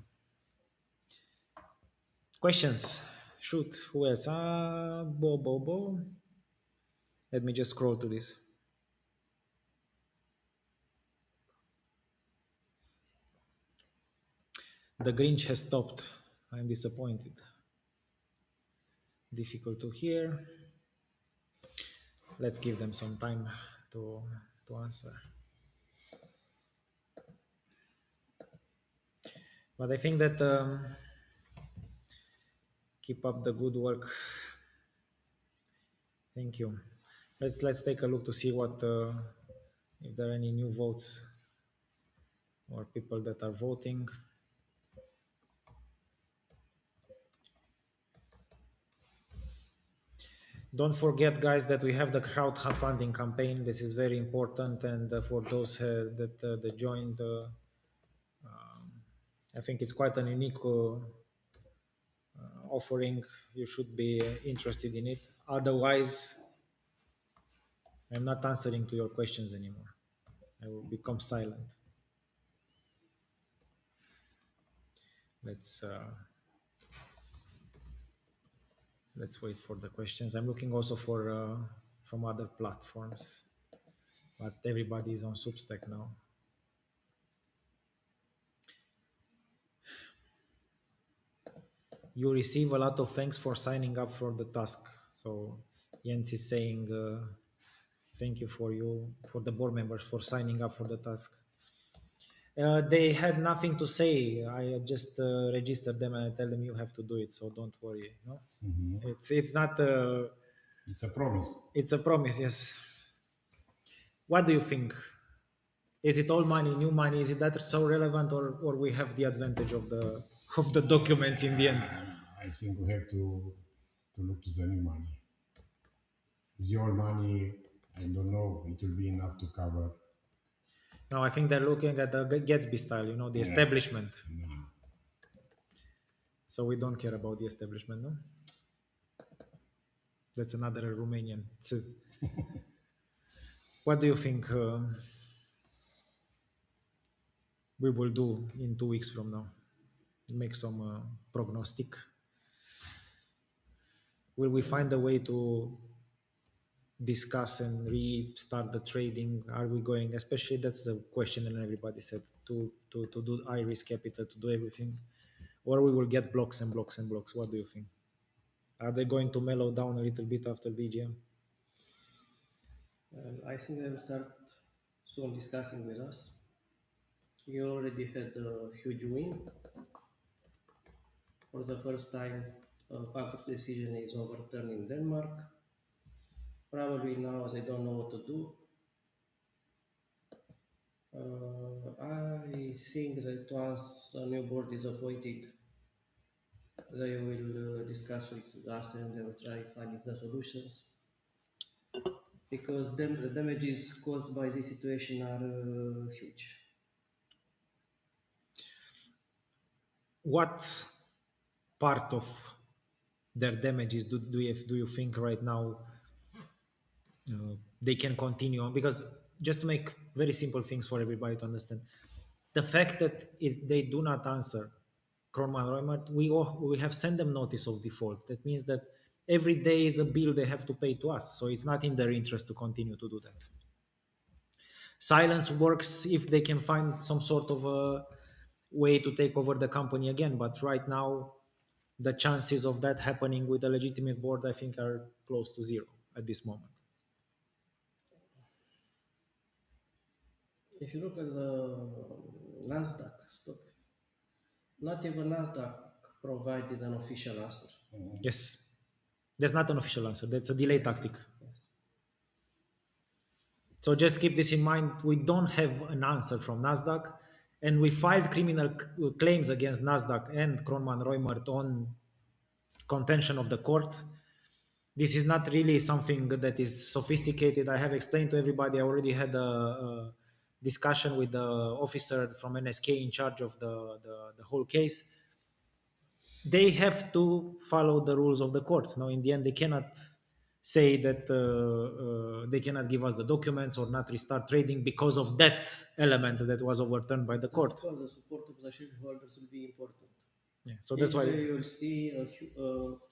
questions. Shoot. Who else? Bo. Let me just scroll to this. The Grinch has stopped. I'm disappointed. Difficult to hear. Let's give them some time to answer. But I think that keep up the good work. Thank you. Let's take a look to see what if there are any new votes or people that are voting. Don't forget, guys, that we have the crowdfunding campaign. This is very important, and for those that joined, I think it's quite an unique offering. You should be interested in it. Otherwise, I'm not answering to your questions anymore. I will become silent. Let's uh, let's wait for the questions. I'm looking also for from other platforms, but everybody is on Substack now. You receive a lot of thanks for signing up for the task. So Jens is saying thank you for the board members for signing up for the task. They had nothing to say. I just registered them and I tell them you have to do it. So don't worry. No, it's not. It's a promise. It's a promise. Yes. What do you think? Is it all money, new money? Is it that so relevant, or we have the advantage of the documents in the end? I think we have to look to the new money. Your money, I don't know, it will be enough to cover. No, I think they're looking at the Gatsby style, the Yeah. establishment. No. So we don't care about the establishment, no? That's another Romanian. What do you think we will do in 2 weeks from now? Make some prognostic. Will we find a way to discuss and restart the trading? Are we going? Especially that's the question, and everybody said to do iris capital, to do everything, or we will get blocks and blocks and blocks. What do you think? Are they going to mellow down a little bit after DGM? I think they will start soon discussing with us. You already had a huge win. For the first time, a public decision is overturned in Denmark. Probably now they don't know what to do. I think that once a new board is appointed, they will discuss with us and they will try finding the solutions. Because the damages caused by this situation are huge. What part of their damages do you think right now they can continue on? Because just to make very simple things for everybody to understand, the fact that is they do not answer Kronman Reumert, we have sent them notice of default. That means that every day is a bill they have to pay to us. So it's not in their interest to continue to do that. Silence works if they can find some sort of a way to take over the company again. But right now, the chances of that happening with a legitimate board, I think, are close to zero at this moment. If you look at the Nasdaq stock, not even Nasdaq provided an official answer. Yes, that's not an official answer. That's a delay tactic. Yes. So just keep this in mind. We don't have an answer from Nasdaq, and we filed criminal claims against Nasdaq and Kronman Reumert on contention of the court. This is not really something that is sophisticated. I have explained to everybody. I already had a discussion with the officer from NSK in charge of the whole case. They have to follow the rules of the court. Now, in the end, they cannot say that they cannot give us the documents or not restart trading because of that element that was overturned by the Of court. course, the support of the shareholders will be important. Yeah, so that's If why they will see a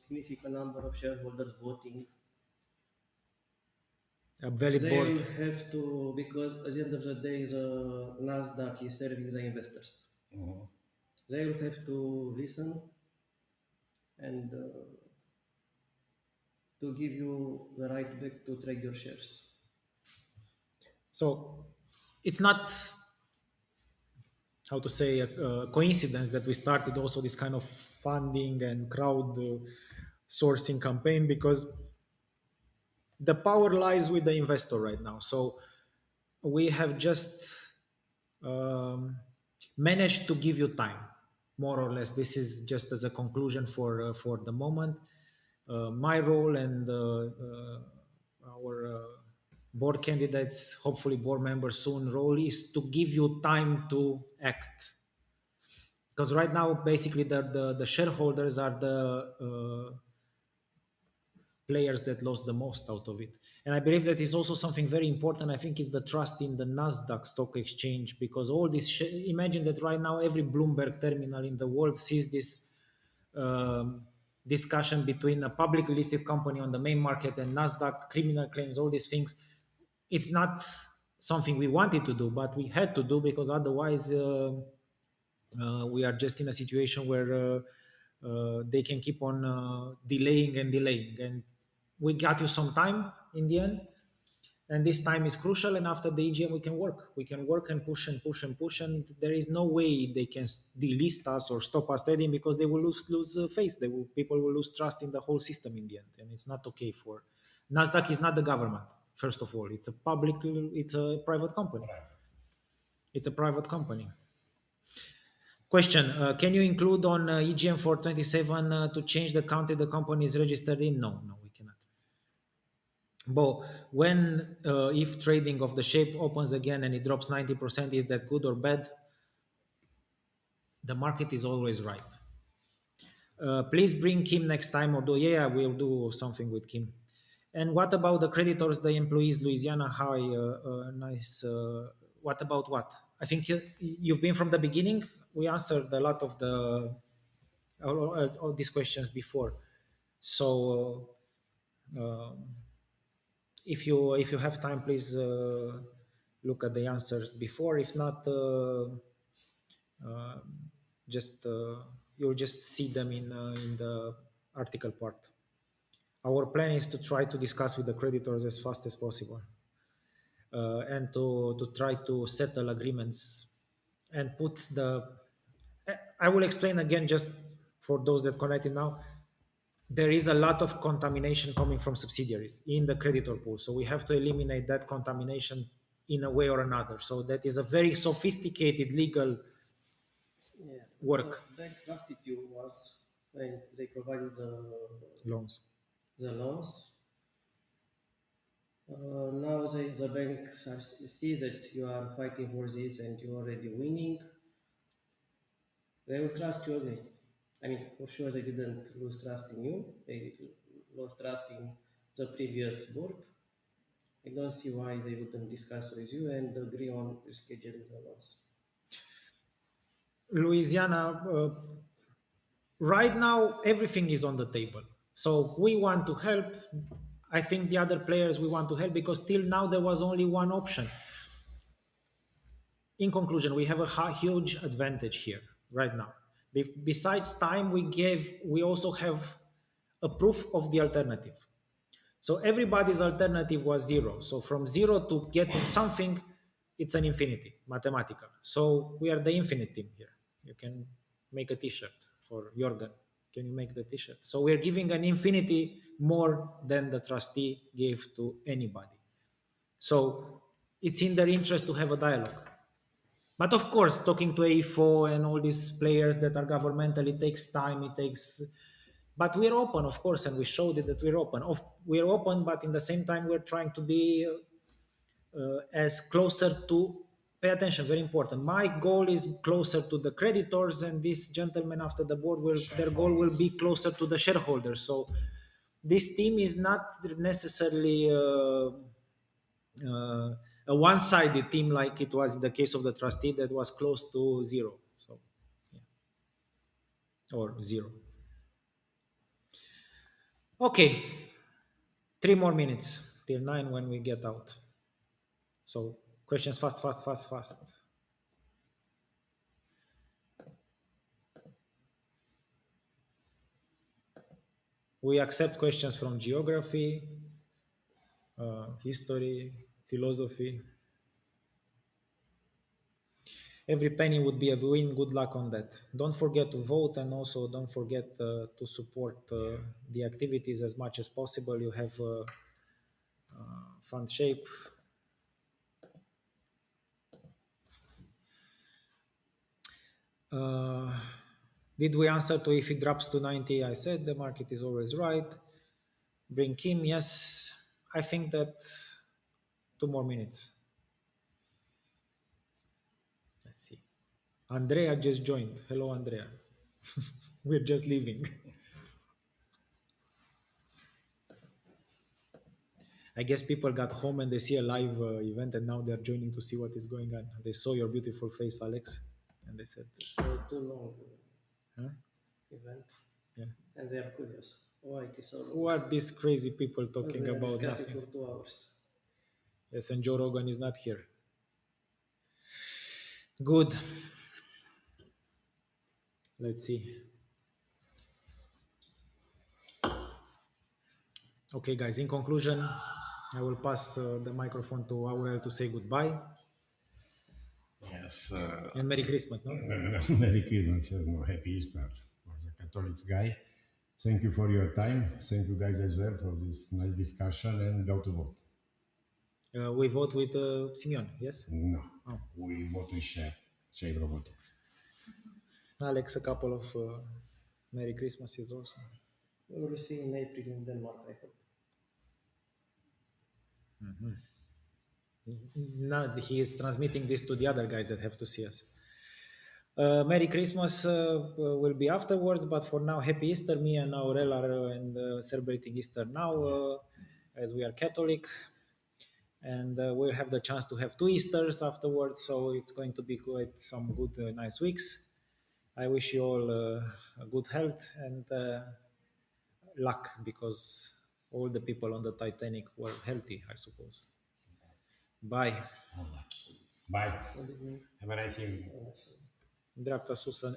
significant number of shareholders voting, a valid they board. will have to, because at the end of the day, the Nasdaq is serving the investors. They will have to listen and to give you the right back to trade your shares. So it's not, how to say, a coincidence that we started also this kind of funding and crowd sourcing campaign, because the power lies with the investor right now. So we have just um, managed to give you time, more or less. This is just as a conclusion for the moment. My role and our board candidates, hopefully board members soon, role is to give you time to act. Because right now, basically, the shareholders are players that lost the most out of it. And I believe that is also something very important. I think it's the trust in the Nasdaq stock exchange, because all this imagine that right now every Bloomberg terminal in the world sees this um, discussion between a publicly listed company on the main market and Nasdaq, criminal claims, all these things. It's not something we wanted to do, but we had to do, because otherwise we are just in a situation where they can keep on delaying and delaying. And we got you some time in the end, and this time is crucial. And after the EGM, we can work and push and push and push, and there is no way they can delist us or stop us trading, because they will lose face. People will lose trust in the whole system in the end, and it's not okay. For Nasdaq is not the government. First of all, it's a private company. It's a private company. Question: Can you include on EGM for 27 to change the country the company is registered in? No, no, we cannot. But when, if trading of the shape opens again and it drops 90%, is that good or bad? The market is always right. Please bring Kim next time, or do, yeah, we'll do something with Kim. And what about the creditors, the employees, Louisiana? Hi, nice. What about what? I think you've been from the beginning. We answered a lot of the all these questions before. So if you have time, please look at the answers before. If not, just you'll just see them in the article part. Our plan is to try to discuss with the creditors as fast as possible, and to try to settle agreements and put the. I will explain again, just for those that connected now. There is a lot of contamination coming from subsidiaries in the creditor pool. So we have to eliminate that contamination in a way or another. So that is a very sophisticated legal Yeah, so work. banks trusted you once when they provided Loans. the loans. Now the banks see that you are fighting for this and you're already winning. They will trust you again. I mean, for sure they didn't lose trust in you. They lost trust in the previous board. I don't see why they wouldn't discuss with you and agree on rescheduling the loans. Louisiana, right now, everything is on the table. So we want to help. I think the other players we want to help, because till now there was only one option. In conclusion, we have a huge advantage here right now. Besides time, we also have a proof of the alternative. So everybody's alternative was zero. So from zero to getting something, it's an infinity, mathematical. So we are the infinite team here. You can make a T-shirt for Jorgen. Can you make the T-shirt? So we're giving an infinity more than the trustee gave to anybody. So it's in their interest to have a dialogue. But of course, talking to AFO and all these players that are governmental, it takes time. It takes, but we're open, of course, and we showed it that we're open. We're open, but in the same time, we're trying to be as closer to. Pay attention, very important. My goal is closer to the creditors, and this gentleman after the board will their goal will be closer to the shareholders. So this team is not necessarily. A one-sided team like it was in the case of the trustee that was close to zero, so yeah. Or zero. Okay, 3 more minutes till 9 when we get out. So questions fast, fast, fast, fast. We accept questions from geography, history, philosophy. Every penny would be a win. Good luck on that. Don't forget to vote, and also don't forget to support the activities as much as possible. You have fund shape. Uh, did we answer to if it drops to 90? I said the market is always right. Bring Kim, yes. I think that 2 more minutes. Let's see. Andrea just joined. Hello, Andrea. We're just leaving. I guess people got home and they see a live event, and now they're joining to see what is going on. They saw your beautiful face, Alex, and they said, It's a too long huh? event, Yeah. and they are curious why it is so Who long. are these crazy people Because talking they are about discussing nothing? for 2 hours. Yes, and Joe Rogan is not here. Good. Let's see. Okay, guys, in conclusion, I will pass the microphone to Aurel to say goodbye Yes. and Merry Christmas, no? Merry Christmas, no, Happy Easter for the Catholics guy. Thank you for your time. Thank you guys as well for this nice discussion and go to vote. We vote with Simeon, yes? No, Oh. we vote to Shape Robotics. Alex, a couple of Merry Christmases also. We will see in April in Denmark, I hope. Not, he is transmitting this to the other guys that have to see us. Merry Christmas will be afterwards, but for now, Happy Easter. Me and Aurel are celebrating Easter now, as we are Catholic, and we'll have the chance to have two Easters afterwards. So it's going to be quite some good, nice weeks. I wish you all a good health and luck, because all the people on the Titanic were healthy, I suppose. Bye. Bye. Good evening. Have a nice evening. Have a nice evening. Dreapta sus în